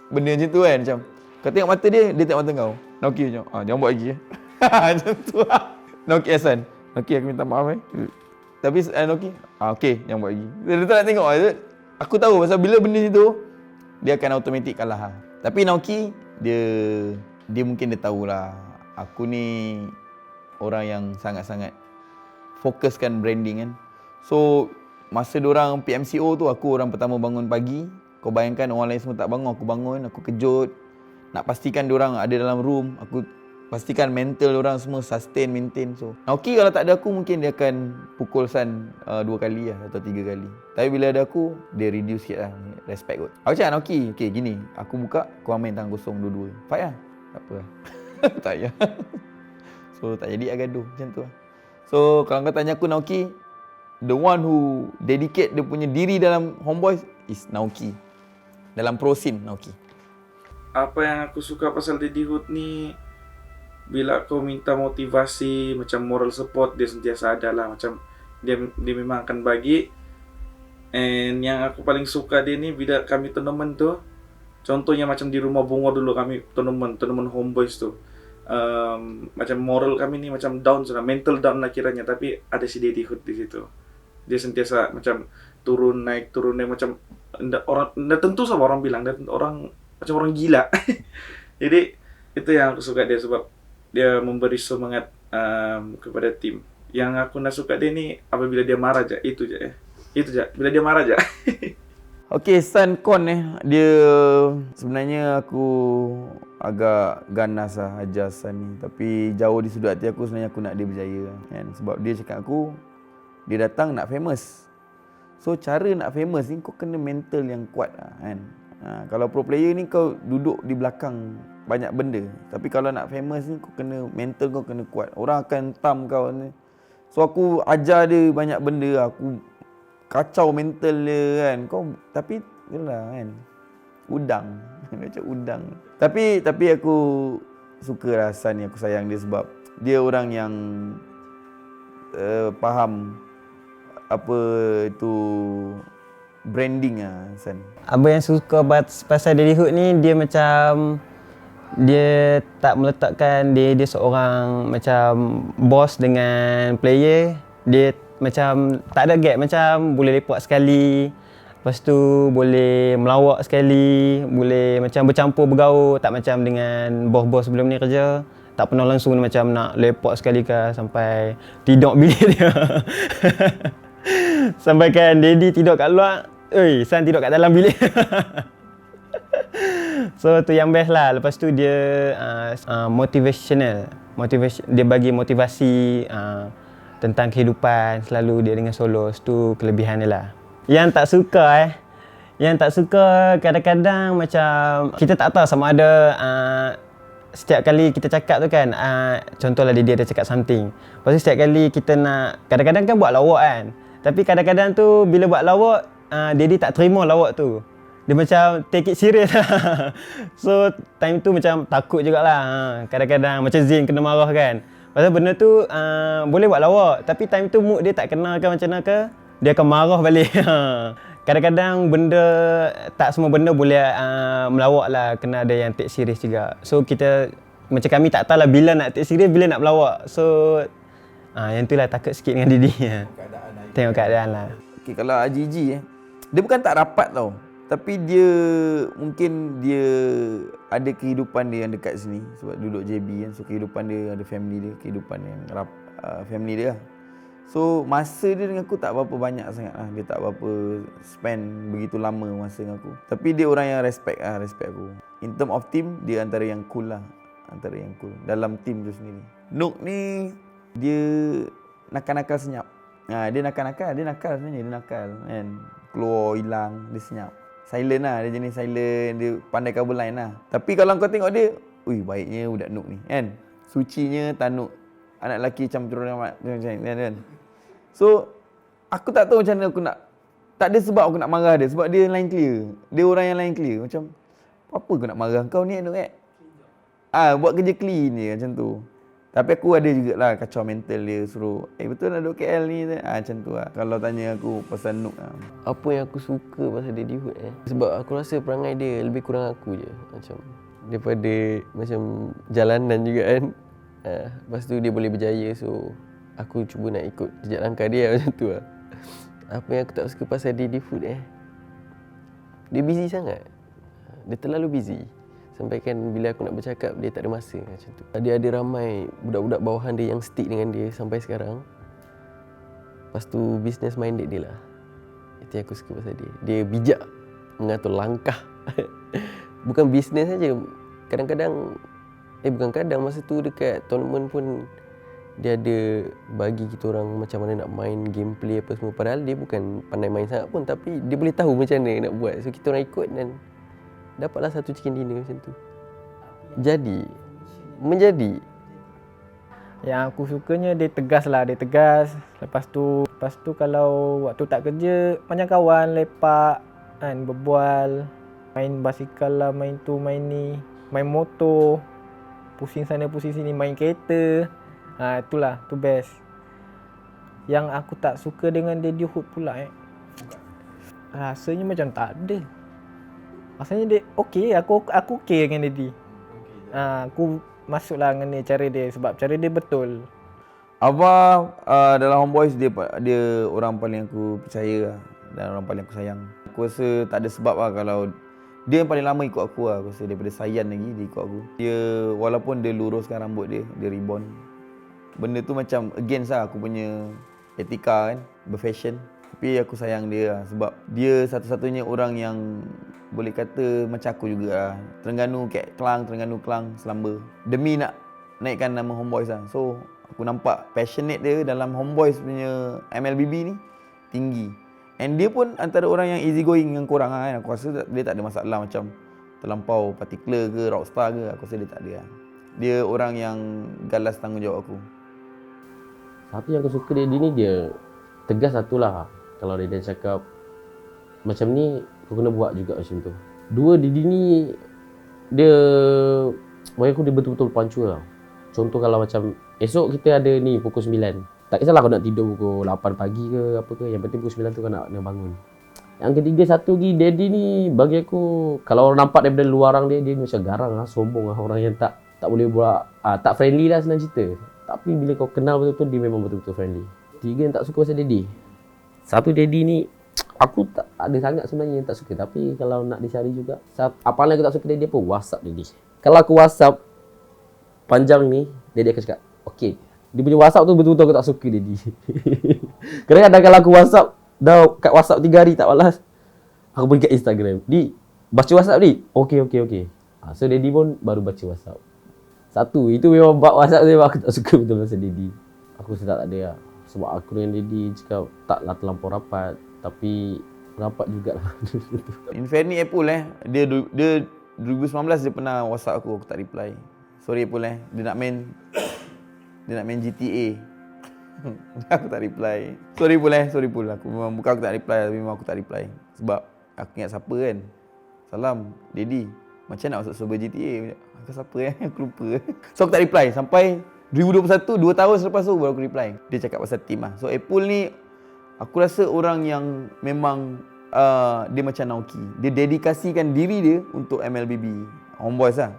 benda macam tu kan. Macam kau tengok mata dia, dia tengok mata kau. Naoki macam, jangan buat lagi macam tu lah. Naoki Sun, Naoki aku minta maaf Tapi Naoki, okay jangan buat lagi. Dia tak nak tengok. Aku tahu pasal bila benda tu dia akan automatik kalah. Tapi Naoki dia mungkin dia tahulah aku ni orang yang sangat-sangat fokuskan branding kan. So masa diorang PMCO tu aku orang pertama bangun pagi. Kau bayangkan orang lain semua tak bangun, aku bangun, aku kejut. Nak pastikan diorang ada dalam room, aku pastikan mental diorang semua sustain, maintain. So Naoki kalau tak ada aku mungkin dia akan pukul Sun 2 kali lah atau 3 kali. Tapi bila ada aku, dia reduce sikit lah, respect kot. Aku cakap Naoki, okay gini, aku buka, kau main tangan kosong dua-dua. Fight lah, tak apa lah. Tak payah. So tak jadi gaduh macam tu lah. So kalau kau tanya aku Naoki, the one who dedicate dia punya diri dalam Homeboys is Naoki. Dalam pro scene Naoki. Apa yang aku suka pasal Daddy Hot ni, bila kau minta motivasi, macam moral support dia sentiasa ada lah. Macam dia memang akan bagi. And yang aku paling suka dia ni bila kami tournament tu, contohnya macam di rumah bunga dulu kami tournament Homeboys tu. Macam moral kami ni macam down sudah, mental down lah kiranya, tapi ada si Daddy Hot di situ. Dia sentiasa macam turun naik macam orang tentu sama orang bilang orang macam orang gila. Jadi itu yang aku suka dia, sebab dia memberi semangat kepada tim. Yang aku nak suka dia ni apabila dia marah aja, itu je. Bila dia marah aja. Okey, Sun Con dia sebenarnya aku agak ganas lah ajar Sun ni. Tapi jauh di sudut hati aku sebenarnya aku nak dia berjaya kan. Sebab dia cakap aku, dia datang nak famous. So cara nak famous ni kau kena mental yang kuat lah kan. Kalau pro player ni kau duduk di belakang banyak benda. Tapi kalau nak famous ni kau kena mental kau kena kuat. Orang akan tam kau ni. So aku ajar dia banyak benda. Aku kacau mental dia kan. Kau tapi yalah kan. Udang. Macam udang. Tapi aku suka lah Sun ni, aku sayang dia sebab dia orang yang faham apa itu branding lah Sun. Apa yang suka pasal Daddy Hood ni, dia macam dia tak meletakkan dia seorang macam boss dengan player. Dia macam tak ada gap, macam boleh lepak sekali, lepas tu boleh melawak sekali, boleh macam bercampur bergaul, tak macam dengan bos-bos sebelum ni kerja. Tak pernah langsung macam nak lepak sekali ke sampai tidur bilik dia. Sampai kan Daddy tidur kat luar, oi, Sun tidur kat dalam bilik. So tu yang best lah. Lepas tu dia motivational. Dia bagi motivasi tentang kehidupan, selalu dia dengan solos. Tu kelebihan dia lah. Yang tak suka kadang-kadang macam kita tak tahu sama ada setiap kali kita cakap tu kan, contohlah dia ada cakap something. Lepas tu setiap kali kita nak, kadang-kadang kan buat lawak kan. Tapi kadang-kadang tu bila buat lawak, Daddy tak terima lawak tu. Dia macam take it serious lah. So time tu macam takut jugalah. Kadang-kadang macam Zain kena marah kan. Pasal benda tu boleh buat lawak, tapi time tu mood dia tak kena ke macam mana ke, dia akan marah balik. Kadang-kadang benda, tak semua benda boleh melawak lah, kena ada yang take serious juga. So kita, macam kami tak tahu lah bila nak take serious, bila nak melawak. So yang tu lah takut sikit dengan Didi. Tengok keadaan lah. Okay, kalau Haji dia bukan tak rapat tau, tapi dia mungkin dia ada kehidupan dia yang dekat sini sebab duduk JB kan. So kehidupan dia ada family dia, kehidupan yang family dia lah. So masa dia dengan aku tak berapa banyak sangat lah. Dia tak berapa spend begitu lama masa dengan aku. Tapi dia orang yang respect aku. In term of team, dia antara yang cool lah. Antara yang cool dalam team tu sendiri. Nook ni dia nakal-nakal senyap. Dia nakal sebenarnya, dia nakal kan. Keluar hilang, dia senyap. Silent lah, dia jenis silent, dia pandai cover line lah. Tapi kalau kau tengok dia, ui baiknya budak Nook ni kan. Sucinya Tanuk. Anak lelaki macam turun amat kan. So aku tak tahu macam mana aku nak, tak ada sebab aku nak marah dia sebab dia line clear. Dia orang yang line clear. Macam apa aku nak marah kau ni Nook buat kerja clean je macam tu. Tapi aku ada jugalah kacau mental dia, suruh betul nak duduk KL ni macam tu lah. Kalau tanya aku pasal Nook Apa yang aku suka pasal Daddy Hood sebab aku rasa perangai dia lebih kurang aku je. Macam daripada macam jalanan juga kan. Lepas tu dia boleh berjaya, so aku cuba nak ikut jejak langkah dia macam tu lah. Apa yang aku tak suka pasal Daddy Hood dia busy sangat. Dia terlalu busy. Sampai kan bila aku nak bercakap, dia tak ada masa macam tu. Dia ada ramai budak-budak bawahan dia yang stick dengan dia sampai sekarang. Lepas tu business minded dia lah. Itu yang aku suka pasal dia. Dia bijak mengatur langkah. Bukan business saja. Kadang-kadang, bukan kadang, masa tu dekat tournament pun dia ada bagi kita orang macam mana nak main gameplay apa semua. Padahal dia bukan pandai main sangat pun, tapi dia boleh tahu macam mana nak buat. So kita orang ikut dan dapatlah satu chicken dinner macam tu. Menjadi. Yang aku sukanya dia tegas lah, dia tegas. Lepas tu kalau waktu tak kerja, banyak kawan lepak kan, berbual, main basikal lah, main tu, main ni, main motor, pusing sana pusing sini, main kereta. Itulah, tu best. Yang aku tak suka dengan Daddy Hood pula rasanya macam tak ada. Rasanya dia okey, aku okey dengan Daddy. Aku masuklah dengan dia, cara dia, sebab cara dia betul. Abah dalam Homeboys dia orang paling aku percaya lah, dan orang paling aku sayang. Aku rasa tak ada sebab lah kalau dia yang paling lama ikut aku lah. Aku rasa daripada Sayan lagi dia ikut aku. Dia walaupun dia luruskan rambut dia reborn. Benda tu macam against lah aku punya etika kan, berfashion. Tapi aku sayang dia lah, sebab dia satu-satunya orang yang boleh kata macam aku juga lah. Terengganu Cat Kelang, Terengganu Kelang, Selamba. Demi nak naikkan nama Homeboys lah. So aku nampak passionate dia dalam Homeboys punya MLBB ni tinggi. And dia pun antara orang yang easy going dengan korang lah kan. Aku rasa dia tak ada masalah macam terlampau particular ke, rockstar ke. Aku rasa dia tak ada lah. Dia orang yang galas tanggungjawab aku. Satu yang aku suka dia ni, dia tegas satulah. Kalau dia cakap macam ni, kau kena buat juga macam tu. Dua, Didi ni dia bagi aku dia betul-betul punctual lah. Contoh kalau macam esok kita ada ni pukul 9. Tak kisahlah kau nak tidur pukul 8 pagi ke apa ke, yang penting pukul 9 tu kau nak bangun. Yang ketiga, satu lagi, Daddy ni bagi aku kalau orang nampak daripada luar orang dia macam garang lah, sombong lah, orang yang tak boleh buat, tak friendly lah senang cerita. Tapi bila kau kenal betul-betul, dia memang betul-betul friendly. Tiga yang tak suka pasal Daddy. Satu, Daddy ni aku tak ada sangat sebenarnya yang tak suka. Tapi kalau nak dicari juga, apa yang aku tak suka Daddy apa? WhatsApp Daddy. Kalau aku WhatsApp panjang ni, Daddy akan cakap, okay. Dia punya WhatsApp tu betul-betul aku tak suka Daddy. Kadang-kadang kalau aku WhatsApp, dah kat WhatsApp 3 hari tak balas, aku pergi kat Instagram. Di, baca WhatsApp Di? Okay. So Daddy pun baru baca WhatsApp. Satu, itu memang WhatsApp tu memang aku tak suka betul pasal Daddy. Aku rasa tak ada lah. Sebab aku dengan Daddy cakap taklah terlampau rapat, tapi rapat jugalah. In fairness Apple dia 2019 dia pernah WhatsApp aku tak reply. Sorry Apple dia nak main GTA. Aku tak reply. Sorry Pul. Aku memang bukan aku tak reply, tapi memang aku tak reply. Sebab aku ingat siapa kan. Salam, Daddy. Macam nak masuk server GTA? Aku siapa aku lupa. So aku tak reply sampai 2021, 2 tahun selepas tu baru aku reply. Dia cakap pasal team lah. So Apple ni aku rasa orang yang memang dia macam Naoki. Dia dedikasikan diri dia untuk MLBB Homeboys lah.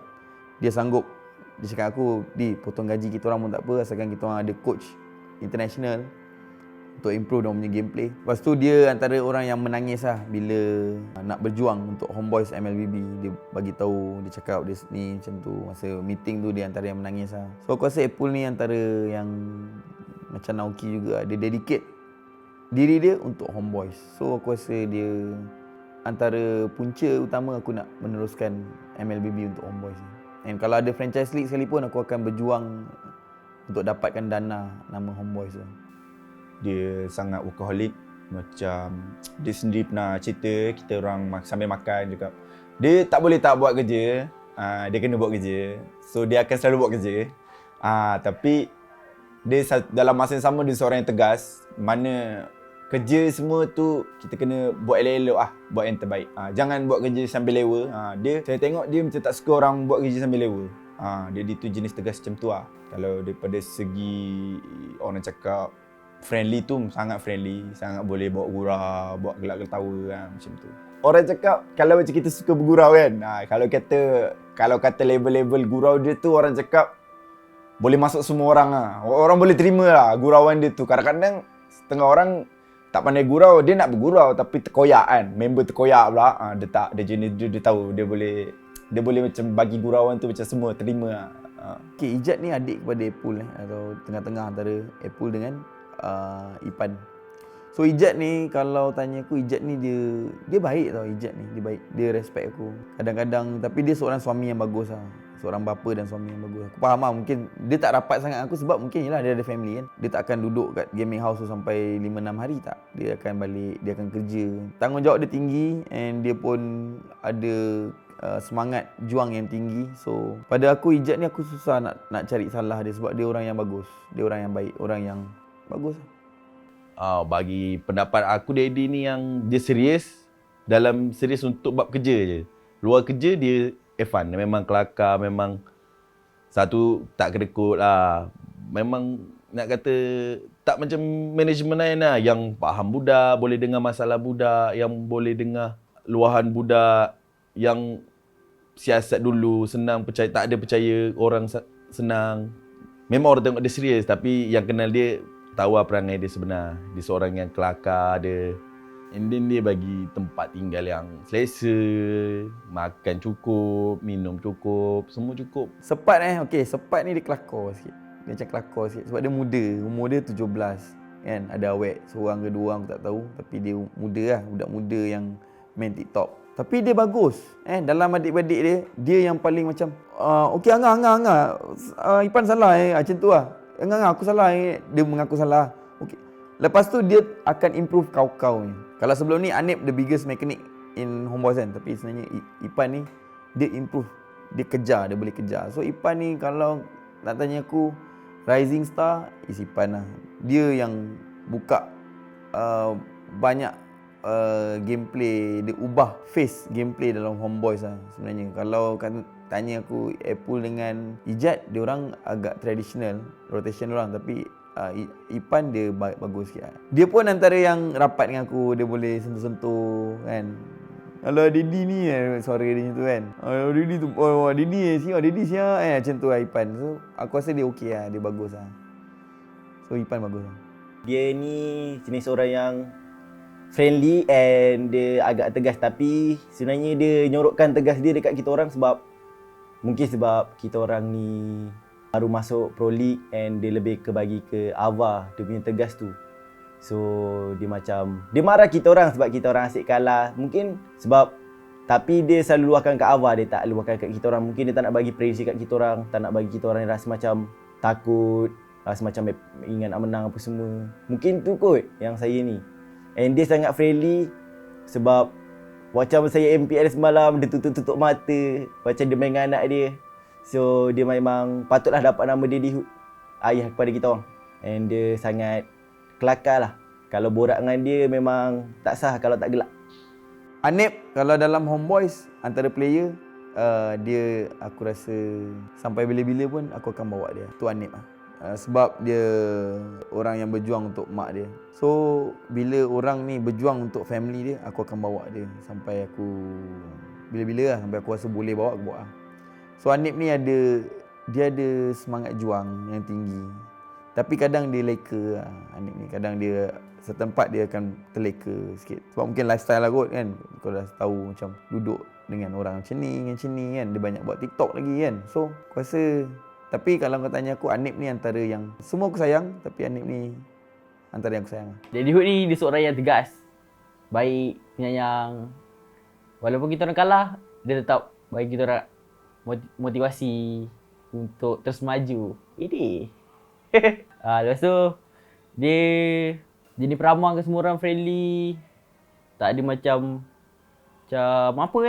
Dia sanggup. Dia cakap aku, Di, potong gaji kita orang pun tak apa, asalkan kita orang ada coach international untuk improve dia punya gameplay. Lepas tu dia antara orang yang menangis lah bila nak berjuang untuk Homeboys MLBB. Dia bagi tahu, dia cakap dia ni macam tu. Masa meeting tu dia antara yang menangis lah. So aku rasa Apple ni antara yang macam Naoki juga. Dia dedicate diri dia untuk Homeboys. So aku rasa dia antara punca utama aku nak meneruskan MLBB untuk Homeboys ni. And kalau ada franchise league sekalipun, aku akan berjuang untuk dapatkan dana nama Homeboys tu. Dia sangat workaholic. Macam dia sendiri pernah cerita, kita orang sambil makan juga, dia tak boleh tak buat kerja. Dia kena buat kerja. So dia akan selalu buat kerja. Tapi dia dalam masa yang sama dia seorang yang tegas. Mana kerja semua tu kita kena buat elok-elok buat yang terbaik. Jangan buat kerja sambil lewa. Saya tengok dia macam tak suka orang buat kerja sambil lewa. Dia tu jenis tegas macam tu lah. Kalau daripada segi orang cakap friendly tu, sangat friendly, sangat boleh bawa gurau, buat gelak ketawa macam tu. Orang cakap kalau macam kita suka bergurau kan. Kalau kata level-level gurau dia tu, orang cakap boleh masuk semua orang lah. Orang boleh terima lah gurauan dia tu. Kadang-kadang setengah orang tak pandai gurau, dia nak bergurau tapi terkoyak kan. Member terkoyak pula. Dia tak, dia jenis dia tahu dia boleh macam bagi gurauan tu macam semua terima lah. Okay, Ijat ni adik kepada Apple atau tengah-tengah antara Apple dengan Ipan. So Ijat ni kalau tanya aku, Ijat ni dia baik tau. Ijat ni dia baik, dia respect aku kadang-kadang, tapi dia seorang suami yang bagus lah. Seorang bapa dan suami yang bagus. Aku faham lah, mungkin dia tak rapat sangat aku sebab mungkin yelah dia ada family kan. Dia tak akan duduk kat gaming house tu sampai 5-6 hari tak. Dia akan balik, dia akan kerja. Tanggungjawab dia tinggi and dia pun ada semangat juang yang tinggi. So pada aku Ijat ni aku susah nak cari salah dia sebab dia orang yang bagus. Dia orang yang baik, orang yang bagus. Bagi pendapat aku, Daddy ni yang dia serius untuk bab kerja je. Luar kerja dia fun. Memang kelakar, memang satu tak kedekut lah. Memang nak kata tak macam management lain lah yang faham budak, boleh dengar masalah budak, yang boleh dengar luahan budak, yang siasat dulu, senang percaya, tak ada percaya orang senang. Memang orang tengok dia serius, tapi yang kenal dia tahu apa perangai dia sebenar. Dia seorang yang kelakar, dia and then dia bagi tempat tinggal yang selesa, makan cukup, minum cukup, semua cukup. Sepat Sepat ni dia kelakar sikit. Dia macam kelakar sikit sebab dia muda, umur dia 17. kan. Ada awek seorang ke dua orang aku tak tahu, tapi dia muda lah, budak muda yang main TikTok. Tapi dia bagus. Dalam adik-beradik dia yang paling macam okey Angah. Ipan salah macam tu lah. Angah aku salah. Dia mengaku salah. Okey. Lepas tu dia akan improve kau-kau ni. Kalau sebelum ni Anip the biggest mechanic in Homeboys kan, tapi sebenarnya Ipan ni dia improve. Dia kejar, dia boleh kejar. So Ipan ni kalau nak tanya aku rising star is Ipan lah. Dia yang buka banyak gameplay, dia ubah face gameplay dalam Homeboys lah sebenarnya. Kalau tanya aku Apple dengan Ijat, dia orang agak traditional rotation orang, tapi Ipan dia bagus sikit lah. Dia pun antara yang rapat dengan aku, dia boleh sentuh-sentuh kan. Kalau Didi ni suara dia macam tu kan. Didi tu Didi siap macam tu lah Ipan. So aku rasa dia okey lah, dia bagus lah. So Ipan bagus lah. Dia ni jenis orang yang friendly and dia agak tegas, tapi sebenarnya dia nyorokkan tegas dia dekat kita orang sebab kita orang ni baru masuk Pro League and dia lebih bagi ke Ava dia punya tegas tu. So dia macam dia marah kita orang sebab kita orang asyik kalah mungkin sebab, tapi dia selalu luahkan ke Ava, dia tak luahkan kat kita orang. Mungkin dia tak nak bagi pressure kat kita orang, tak nak bagi kita orang rasa macam takut, rasa macam ingat nak menang apa semua. Mungkin tu kot yang saya ni. And dia sangat friendly sebab macam saya MPL semalam, dia tutup mata macam dia main dengan anak dia. So dia memang patutlah dapat nama dia di ayah kepada kita orang. And dia sangat kelakar lah. Kalau borak dengan dia memang tak sah kalau tak gelak. Anip kalau dalam Homeboys antara player dia aku rasa sampai bila-bila pun aku akan bawa dia. Tu Anip lah. Sebab dia orang yang berjuang untuk mak dia. So bila orang ni berjuang untuk family dia, aku akan bawa dia sampai aku bila-bila lah, sampai aku rasa boleh bawa, aku bawa. So Anip ni dia ada semangat juang yang tinggi. Tapi kadang dia leka lah. Anip ni kadang dia setempat dia akan terleka sikit. Sebab mungkin lifestyle lah kot kan. Kau dah tahu macam duduk dengan orang macam ni kan. Dia banyak buat TikTok lagi kan. So aku rasa, tapi kalau kau tanya aku, Anip ni antara yang semua aku sayang, tapi Anip ni antara yang aku sayang. Daddy Hood ni dia seorang yang tegas, baik, penyayang. Walaupun kita orang kalah, dia tetap bagi kita orang motivasi untuk terus maju. Ini. Lepas tu dia jenis peramah ke semua orang, friendly. Tak ada macam apa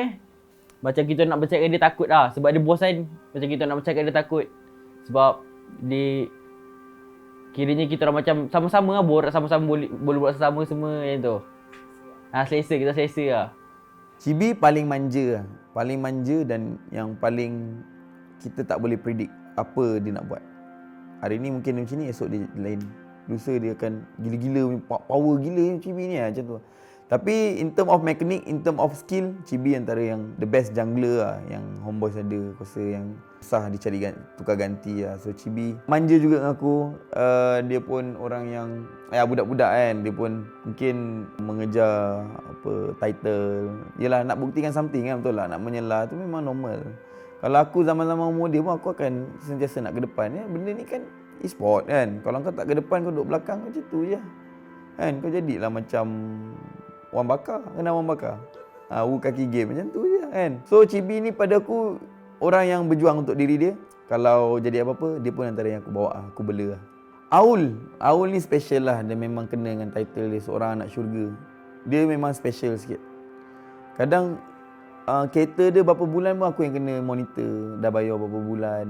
macam kita nak bercakap dia takut lah. Sebab dia bosan, macam kita nak bercakap dia takut. Sebab dia kiranya kita orang macam sama-sama lah, borak sama-sama, boleh buat sama semua macam tu. Selesa, kita selesa lah. Chibi paling manja lah. Paling manja dan yang paling kita tak boleh predict apa dia nak buat. Hari ni mungkin dia macam ni, esok dia lain. Lusa dia akan gila-gila, power gila Chibi ni lah, macam tu. Tapi in term of mechanic, in term of skill, Chibi antara yang the best jungler lah yang Homeboys ada. Aku rasa yang sah dicari tukar ganti lah. So Chibi manja juga dengan aku. Dia pun orang yang budak-budak kan. Dia pun mungkin mengejar title. Yelah, nak buktikan something kan, betul lah. Nak menyelah tu memang normal. Kalau aku zaman-zaman umur dia pun, aku akan sentiasa nak ke depan ya. Benda ni kan e-sport kan. Kalau kau tak ke depan, kau duduk belakang macam tu je kan. Kau jadilah macam Wan Bakar, kenal Wan Bakar? Kaki game macam tu je kan. So Chibi ni pada aku orang yang berjuang untuk diri dia. Kalau jadi apa-apa, dia pun antara yang aku bawa, aku bela lah. Aul ni special lah. Dia memang kena dengan title dia seorang anak syurga. Dia memang special sikit. Kadang kereta dia berapa bulan pun aku yang kena monitor. Dah bayar berapa bulan,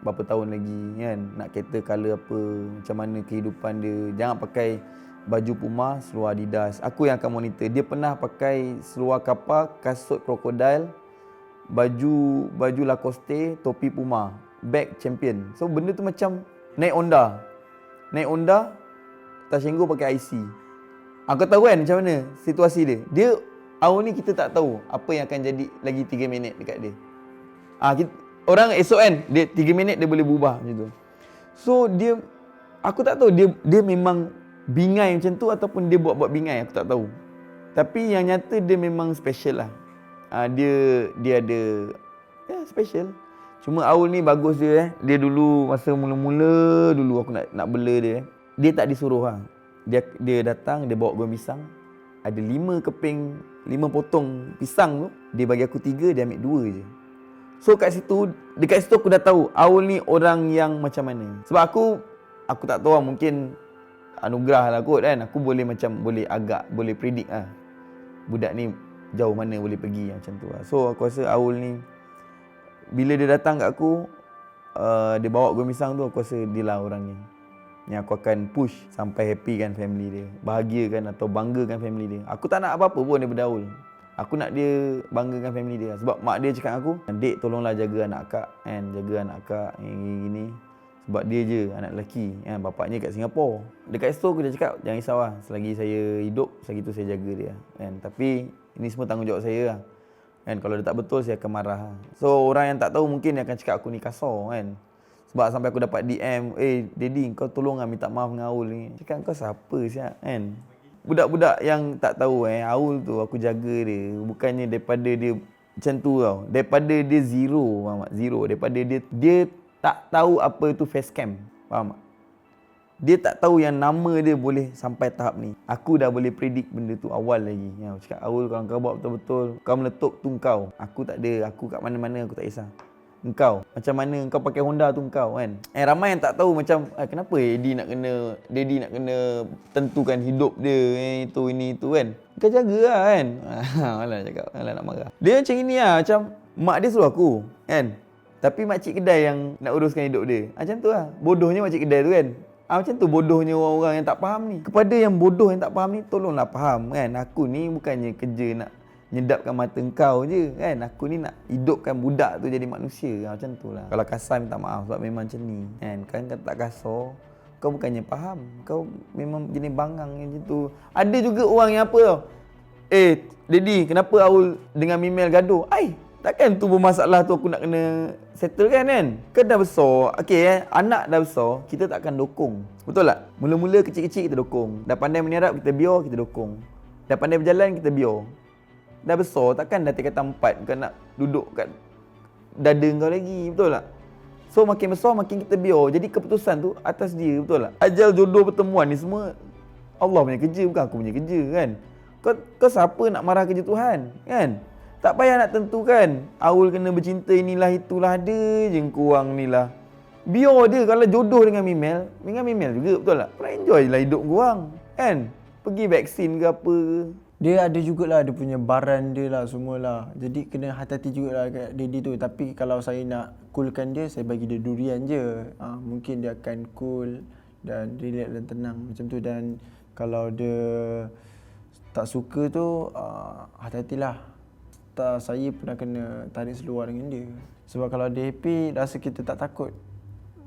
berapa tahun lagi kan. Nak kereta colour apa, macam mana kehidupan dia. Jangan pakai baju Puma, seluar Adidas. Aku yang akan monitor. Dia pernah pakai seluar kapal, kasut krokodil, baju Lacoste, topi Puma, bag Champion. So benda tu macam naik Honda, Tashengo pakai IC. Aku tahu kan macam mana situasi dia. Dia awal ni kita tak tahu apa yang akan jadi lagi 3 minit dekat dia. Orang esok kan, dia 3 minit dia boleh berubah macam tu. So dia, aku tak tahu dia memang bingai macam tu ataupun dia buat bingai, aku tak tahu. Tapi yang nyata dia memang special lah. Dia ada special. Cuma Aul ni bagus dia Dia dulu masa mula-mula dulu aku nak bela dia. Dia tak disuruh lah. dia datang, dia bawa goreng pisang. Ada 5 keping, 5 potong pisang tu. Dia bagi aku 3, dia ambil 2 je. So dekat situ aku dah tahu Aul ni orang yang macam mana. Sebab aku tak tahu lah, mungkin anugerah lah kot kan. Aku boleh boleh predict lah budak ni jauh mana boleh pergi macam tu lah. So aku rasa Aul ni bila dia datang kat aku, dia bawa goreng pisang tu, aku rasa dia lah orangnya yang aku akan push sampai happy kan family dia, bahagiakan atau banggakan family dia. Aku tak nak apa-apa pun daripada Aul. Aku nak dia banggakan family dia. Sebab mak dia cakap aku, "Dek, tolonglah jaga anak akak kan, jaga anak akak gini-gini. Sebab dia je anak lelaki kan, bapaknya kat Singapura." Dekat situ aku dah cakap, "Jangan risau lah, selagi saya hidup, selagi tu saya jaga dia kan. Tapi ini semua tanggungjawab saya lah. Kan, kalau dia tak betul, saya akan marah." So orang yang tak tahu mungkin dia akan cakap aku ni kasar kan. Sebab sampai aku dapat DM, Daddy, kau tolong lah minta maaf dengan Aul ni. Cakap, kau siapa siap kan? Budak-budak yang tak tahu Aul tu aku jaga dia. Bukannya daripada dia macam tu tau. Daripada dia zero, faham tak? Zero. Daripada dia tak tahu apa itu facecam. Faham tak? Dia tak tahu yang nama dia boleh sampai tahap ni. Aku dah boleh predict benda tu awal lagi. Aku cakap, Aul, kalau kau buat betul-betul, kau meletup tu kau. Aku tak ada. Aku kat mana-mana aku tak kisah. Engkau macam mana engkau pakai Honda tu engkau kan. Ramai yang tak tahu macam kenapa Daddy nak kena tentukan hidup dia ini itu kan. Kau jagalah kan. Malah cakap, malah nak marah. Dia macam ini lah, macam mak dia suruh aku kan. Tapi makcik kedai yang nak uruskan hidup dia. Macam tu lah. Bodohnya makcik kedai tu kan. Macam tu bodohnya orang-orang yang tak faham ni. Kepada yang bodoh yang tak faham ni, tolonglah faham kan. Aku ni bukannya kerja nak nyedapkan mata engkau je kan. Aku ni nak hidupkan budak tu jadi manusia. Macam tu lah. Kalau kasar minta maaf sebab memang macam ni kan. Kan kau tak kasar, kau bukannya faham. Kau memang jenis bangang macam tu. Ada juga orang yang apa tau. Daddy, kenapa Aul dengan Mimel gaduh? Takkan tu bermasalah tu aku nak kena settle kan. Kau dah besar. Anak dah besar, kita tak akan dokong. Betul tak? Mula-mula kecil-kecil kita dokong. Dah pandai menyerap, kita biar, kita dokong. Dah pandai berjalan, kita biar. Dah besar, takkan dah tingkatan 4 kau nak duduk kat dada kau lagi, betul tak? So makin besar, makin kita biar. Jadi keputusan tu atas dia, betul tak? Ajal jodoh pertemuan ni semua Allah punya kerja, bukan aku punya kerja kan. Kau siapa nak marah kerja Tuhan kan? Tak payah nak tentukan Aul kena bercinta inilah itulah, ada je korang ni lah. Biar dia kalau jodoh dengan Mimel juga, betul tak? Korang enjoy lah hidup korang kan. Pergi vaksin ke apa ke. Dia ada jugalah dia punya baran dia lah semualah. Jadi kena hati-hati jugalah kat Daddy tu. Tapi kalau saya nak coolkan dia, saya bagi dia durian je. Mungkin dia akan cool dan relax dan tenang macam tu. Dan kalau dia tak suka tu, hati-hatilah. Saya pernah kena tarik seluar dengan dia. Sebab kalau dia happy, rasa kita tak takut.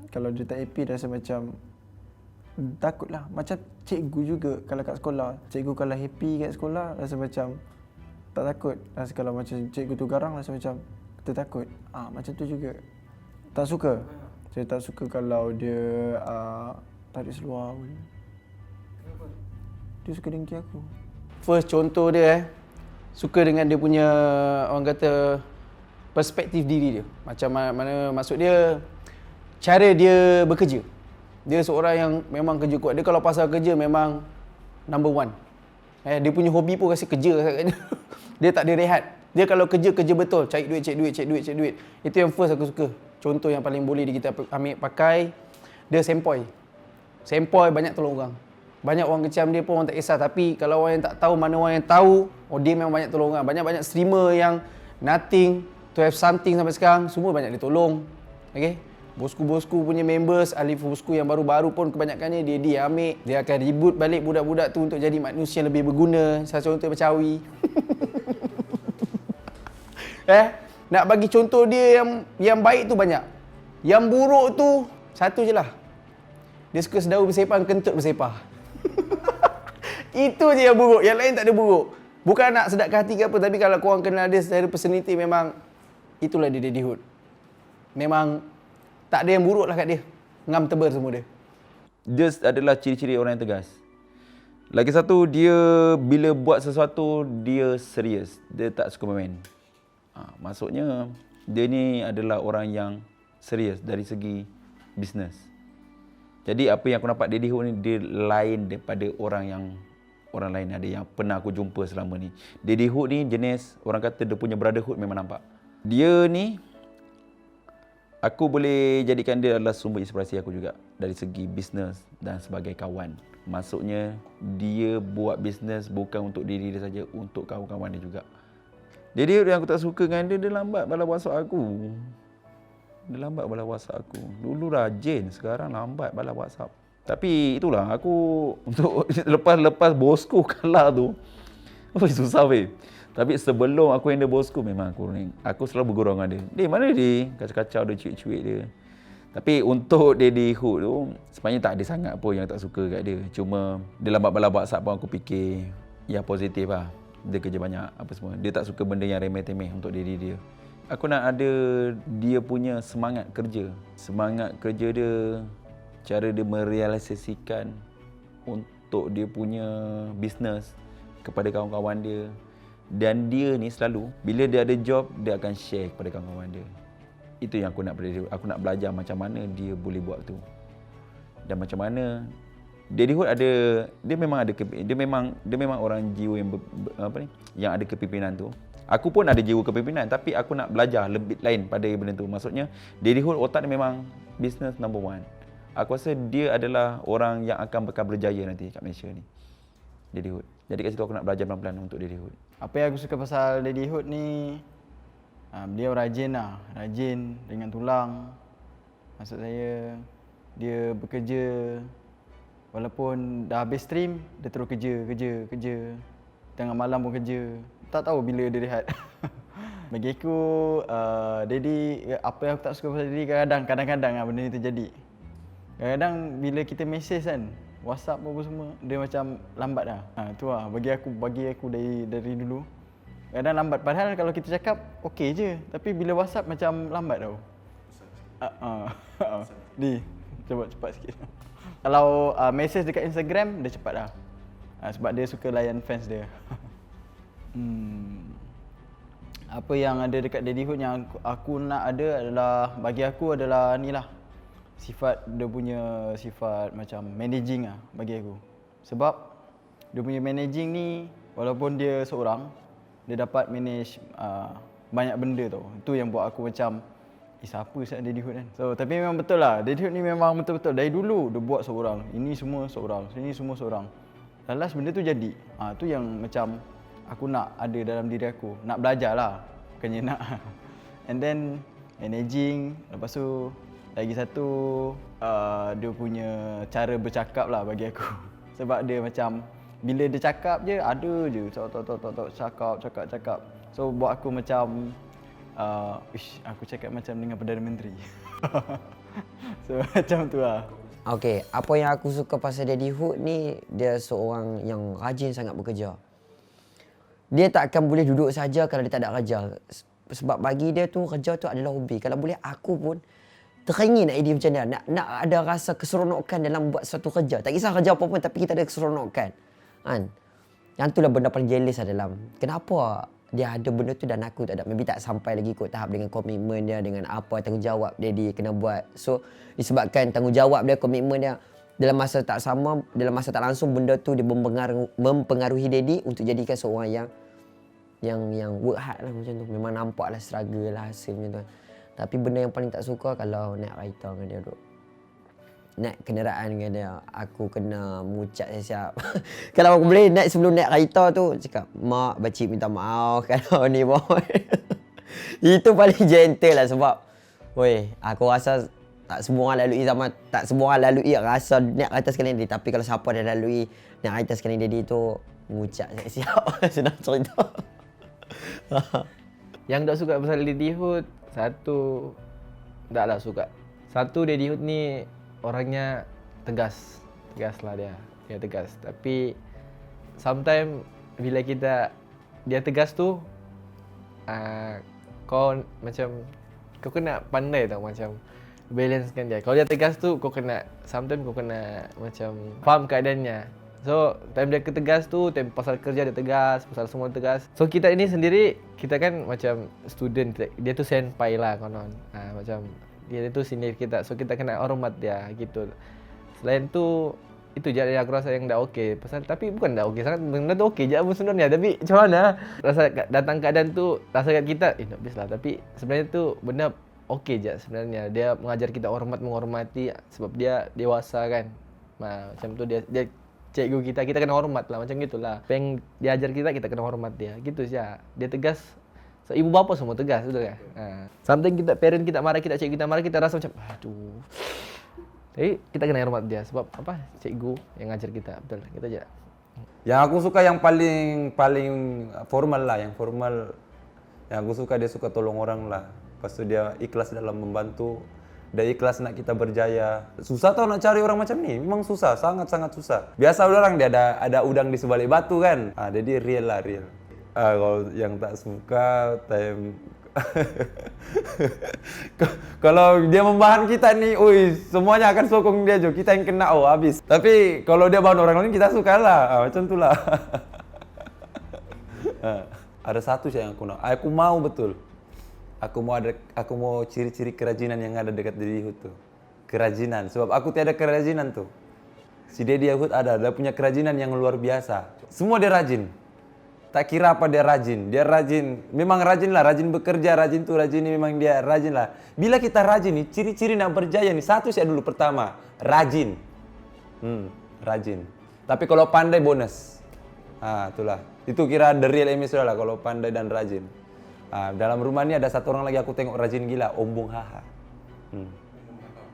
Kalau dia tak happy, rasa macam takutlah. Macam cikgu juga kalau kat sekolah. Cikgu kalau happy kat sekolah, rasa macam tak takut. Rasa kalau macam cikgu tu garang, rasa macam kita takut. Macam tu juga. Tak suka. Saya tak suka kalau dia tarik seluar pun. Dia suka dengki aku. First contoh dia suka dengan dia punya, orang kata, perspektif diri dia. Macam mana maksud dia, cara dia bekerja. Dia seorang yang memang kerja kuat. Dia kalau pasal kerja memang number one. Dia punya hobi pun rasa kerja. Dia tak ada rehat. Dia kalau kerja betul. Cari duit, cek duit. Itu yang first aku suka. Contoh yang paling boleh kita ambil pakai. Dia sempoi. Sempoi banyak tolong orang. Banyak orang kecam dia pun orang tak kisah. Tapi kalau orang yang tak tahu, mana orang yang tahu, dia memang banyak tolong orang. Banyak-banyak streamer yang nothing to have something sampai sekarang, semua banyak dia tolong. Okay? Bosku-bosku punya members, ahli bosku yang baru-baru pun kebanyakannya dia ambil. Dia akan reboot balik budak-budak tu untuk jadi manusia yang lebih berguna. Salah contoh macam Awi. Nak bagi contoh dia yang baik tu banyak. Yang buruk tu satu je lah. Dia suka sedahu bersepah, kentut bersepah. Itu je yang buruk. Yang lain tak ada buruk. Bukan nak sedapkan hati ke apa, tapi kalau korang kenal dia secara personality, memang itulah dia Daddy Hood. Memang tak ada yang buruk lah kat dia. Ngam tebal semua dia. Dia adalah ciri-ciri orang yang tegas. Lagi satu, dia bila buat sesuatu, dia serius. Dia tak suka main. Maksudnya, dia ni adalah orang yang serius dari segi bisnes. Jadi apa yang aku nampak Daddy Hood ni dia lain daripada orang lain ada yang pernah aku jumpa selama ni. Daddy Hood ni jenis orang kata dia punya brotherhood memang nampak. Dia ni aku boleh jadikan dia adalah sumber inspirasi aku juga dari segi bisnes dan sebagai kawan. Maksudnya dia buat bisnes bukan untuk diri dia saja, untuk kawan-kawan dia juga. Daddy Hood yang aku tak suka dengan dia lambat balas WhatsApp aku. Dia lambat balas WhatsApp aku. Dulu rajin, sekarang lambat balas WhatsApp. Tapi itulah aku untuk lepas bosku kalah tu. Susah weh. Tapi sebelum aku handle bosku memang aku selalu bergurau dengan dia. Dia mana dia? Kacau-kacau dia, cuik-cuik dia. Tapi untuk Daddy Hood tu sebenarnya tak ada sangat pun yang tak suka kat dia. Cuma dia lambat balas WhatsApp pun aku fikir yang positif lah. Dia kerja banyak apa semua. Dia tak suka benda yang remeh-temeh untuk diri dia. Aku nak ada dia punya semangat kerja. Semangat kerja dia, cara dia merealisasikan untuk dia punya bisnes kepada kawan-kawan dia. Dan dia ni selalu, bila dia ada job, dia akan share kepada kawan-kawan dia. Itu yang aku nak belajar. Aku nak belajar macam mana dia boleh buat tu. Dan macam mana Daddy Hood ada, dia memang orang jiwa yang ada kepimpinan tu. Aku pun ada jiwa kepimpinan tapi aku nak belajar lebih lain pada benda tu. Maksudnya Daddy Hood otak dia memang business number one. Aku rasa dia adalah orang yang akan bakal berjaya nanti kat Malaysia ni. Daddy Hood. Jadi kat situ aku nak belajar pelan-pelan untuk Daddy Hood. Apa yang aku suka pasal Daddy Hood ni, beliau rajin lah. Rajin dengan tulang. Maksud saya, dia bekerja walaupun dah habis stream, dia terus kerja. Tengah malam pun kerja. Tak tahu bila dia rehat. Bagi aku, Daddy, apa yang aku tak suka pasal Daddy kadang-kadang benda ni terjadi. Kadang-kadang bila kita mesej kan, WhatsApp apa semua, dia macam lambat dah. Tu lah, bagi aku dari dulu. Kadang lambat, padahal kalau kita cakap okey je. Tapi bila WhatsApp macam lambat tau. Di, coba cepat sikit. Kalau mesej dekat Instagram, dia cepat dah. Sebab dia suka layan fans dia. Apa yang ada dekat Daddy Hood yang aku nak ada adalah, bagi aku adalah ni lah, sifat dia punya sifat macam managing lah bagi aku. Sebab dia punya managing ni, walaupun dia seorang, dia dapat manage banyak benda tau. Itu yang buat aku macam, siapa siap Daddy Hood kan. So tapi memang betul lah, Daddy Hood ni memang betul-betul dari dulu dia buat seorang. Ini semua seorang, sini semua seorang. Last benda tu jadi. Tu yang macam aku nak ada dalam diri aku. Nak belajar lah, bukannya nak. And then managing, lepas tu lagi satu dia punya cara bercakap lah bagi aku. Sebab dia macam bila dia cakap je, ada je cakap. So buat aku macam aku cakap macam dengan Perdana Menteri. So macam tu lah. Okay, apa yang aku suka pasal Daddy Hood ni, dia seorang yang rajin sangat bekerja. Dia tak akan boleh duduk saja kalau dia tak ada kerja. Sebab bagi dia tu, kerja tu adalah hobi. Kalau boleh aku pun teringin nak idea macam dia. Nak ada rasa keseronokan dalam buat satu kerja. Tak kisah kerja apa pun, tapi kita ada keseronokan. Kan? Yang itulah benda paling jealous lah dalam. Kenapa dia ada benda tu dan aku tak ada. Maybe tak sampai lagi kot tahap dengan komitmen dia, dengan apa tanggungjawab dia kena buat. So disebabkan tanggungjawab dia, komitmen dia, dalam masa tak sama, dalam masa tak langsung, benda tu dia mempengaruhi Daddy untuk jadikan seorang yang work hard lah macam tu. Memang nampak lah struggle lah hasil macam tu. Tapi benda yang paling tak suka kalau naik kereta dengan dia duk. Naik kenderaan dengan dia, aku kena mengucap siap. Kalau aku boleh naik sebelum naik kereta tu, cakap, "Mak, bacik minta maaf kalau ni boy." Itu paling gentle lah sebab, weh, aku rasa tak semua orang lalui rasa naik kereta sekali Daddy. Tapi kalau siapa dah lalui naik kereta sekali Daddy tu, mengucap siap. Senang cerita. Yang tak suka pasal Daddy Hood, satu, taklah suka. Satu, Daddy Hood ni orangnya tegas lah dia tegas. Tapi sometimes bila dia tegas tu, kau kena pandai tau macam balancekan dia. Kalau dia tegas tu, sometimes kau kena macam faham keadaannya. So time dia tegas tu, time pasal kerja dia tegas, pasal semua tegas. So kita ini sendiri, kita kan macam student, dia tu senpai lah konon. Macam dia tu senior kita, so kita kena hormat dia gitu. Selain tu, itu je yang aku rasa yang dah okey. Pasal tapi bukan dah okey sangat, benda tu okey je pun sebenarnya. Tapi macam mana? Rasa datang keadaan tu rasa kat kita, nak habis lah. Tapi sebenarnya tu benda okey je sebenarnya. Dia mengajar kita menghormati sebab dia dewasa kan. Macam tu dia cikgu kita kena hormat lah macam gitulah. Apa yang dia ajar kita kena hormat dia. Gitu saja. Dia tegas. So, ibu bapa semua tegas, betul kan? Something parent kita marah, cikgu kita marah, kita rasa macam aduh. Tapi kita kena hormat dia sebab apa? Cikgu yang ngajar kita, betul. Kita aja. Yang aku suka yang paling formal lah, yang formal. Yang aku suka dia suka tolong orang lah. Lepas tu dia ikhlas dalam membantu. Dia ikhlas nak kita berjaya. Susah tau nak cari orang macam ni. Memang susah, sangat-sangat susah. Biasa orang dia ada udang di sebalik batu kan. Jadi real lah, real. Kalau yang tak suka time kalau dia membahan kita nih, semuanya akan sokong dia jo. Kita yang kena habis. Tapi kalau dia bahan orang lain kita suka lah. Macam tu lah. Ada satu yang aku mau betul. Aku mau ciri-ciri kerajinan yang ada dekat Daddy Hud tuh. Kerajinan. Sebab aku tiada kerajinan tuh. Si Daddy Hud dia punya kerajinan yang luar biasa. Semua dia rajin. Tak kira apa dia rajin. Dia rajin. Memang rajin lah. Rajin bekerja. Rajin ni memang dia rajin lah. Bila kita rajin nih, ciri-ciri nak berjaya nih. Satu saya dulu pertama. Rajin. Rajin. Tapi kalau pandai bonus. Itulah. Itu kira the real image lah kalau pandai dan rajin. Dalam rumah ini ada satu orang lagi aku tengok rajin gila. Om Bung Haha.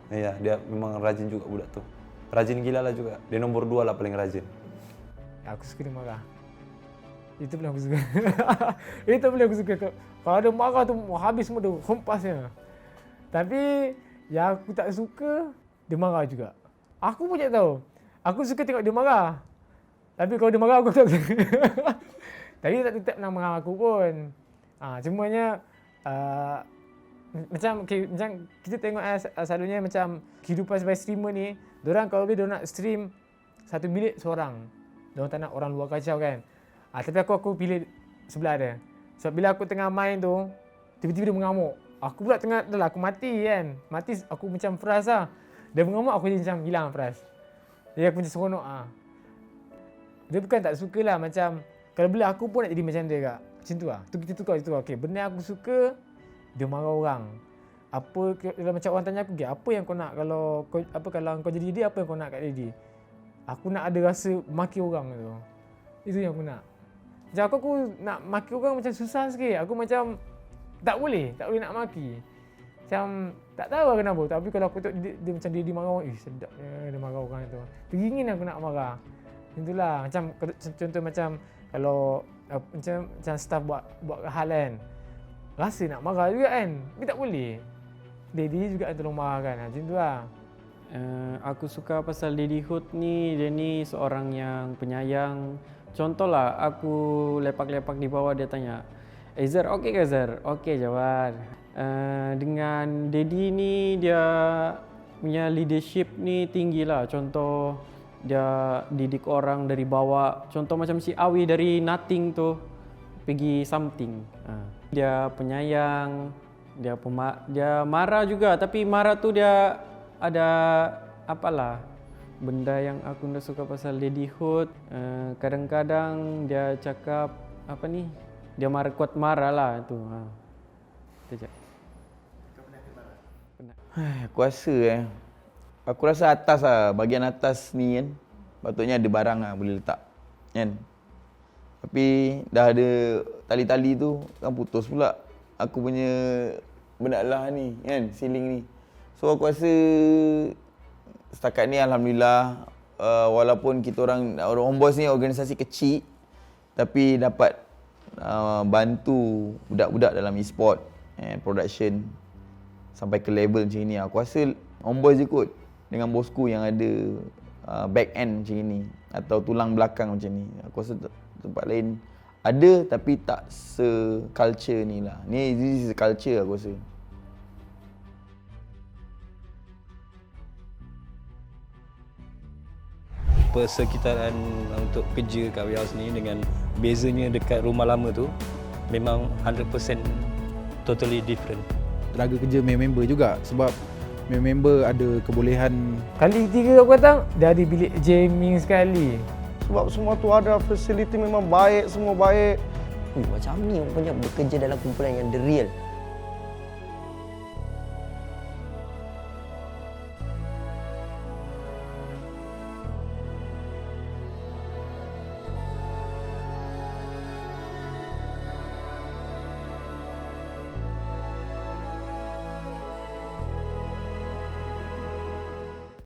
Iya, dia memang rajin juga budak tuh. Rajin gila lah juga. Dia nomor 2 lah paling rajin. Aku suka dia marah. Itu paling aku suka. Itu paling aku suka. Kalau dia marah tu habis semua tu hempasnya. Tapi yang aku tak suka dia marah juga. Aku pun tak tahu. Aku suka tengok dia marah. Tapi kalau dia marah aku tak suka. Tapi dia tak pernah marah aku pun. Cumanya macam kita tengok selalunya macam kehidupan sebagai streamer ni, diorang kalau dia nak stream 1 minit seorang. Diorang tak nak orang luar kacau kan. Tapi aku pilih sebelah dia. Sebab bila aku tengah main tu, tiba-tiba dia mengamuk. Aku pula aku mati kan. Mati aku macam frust lah. Dia mengamuk aku jadi macam hilang frust. Jadi aku macam seronok Dia bukan tak suka lah macam kalau bila aku pun nak jadi macam dia kak. Macam tu lah. Tu kita tukar. Okay, benda aku suka, dia marah orang. Apa kalau macam orang tanya aku, apa yang kau nak kalau kau jadi dia, apa yang kau nak kat dia? Aku nak ada rasa maki orang tu. Itu yang aku nak. Macam aku nak maki orang macam susah sikit. Aku macam tak boleh nak maki. Macam tak tahu lah kenapa. Tapi kalau aku tengok dia macam dia marah orang, sedapnya dia marah orang tu. Teringin aku nak marah. Itulah macam contoh macam kalau macam staff buat hal kan. Rasa nak marah juga kan. Tapi tak boleh. Daddy juga yang tolong marah kan. Macam tu lah. Aku suka pasal Daddy Hud ni, dia ni seorang yang penyayang. Contohlah aku lepak-lepak di bawah, dia tanya, Zar, okey ke Zar? Okey jawab. Dengan Daddy ni dia punya leadership ni tinggi lah. Contoh dia didik orang dari bawah. Contoh macam si Awi dari nothing tu pergi something. Dia penyayang, dia marah juga, tapi marah tu dia ada apalah benda yang aku tak suka pasal Daddy Hud. Kadang-kadang dia cakap apa ni, dia kuat marah lah tu. Itu je. Aku rasa atas lah, bahagian atas ni kan patutnya ada barang lah boleh letak kan. Tapi dah ada tali-tali tu kan putus pula aku punya benda lah ni kan, ceiling ni. So aku rasa setakat ni alhamdulillah, walaupun kita orang Homeboys ni organisasi kecil tapi dapat bantu budak-budak dalam e-sport and production sampai ke level macam ni. Aku rasa Homeboys je kot dengan bosku yang ada back end macam ni atau tulang belakang macam ni. Aku rasa tempat lain ada tapi tak se-culture ni lah. Ni this is culture aku rasa. Persekitaran untuk kerja kat warehouse ni dengan bezanya dekat rumah lama tu memang 100% totally different. Tenaga kerja member juga sebab member ada kebolehan. Kali ketiga aku datang, dah ada bilik jamming sekali. Sebab semua tu ada, fasiliti memang baik, semua baik. Macam ni rupanya bekerja dalam kumpulan yang the real.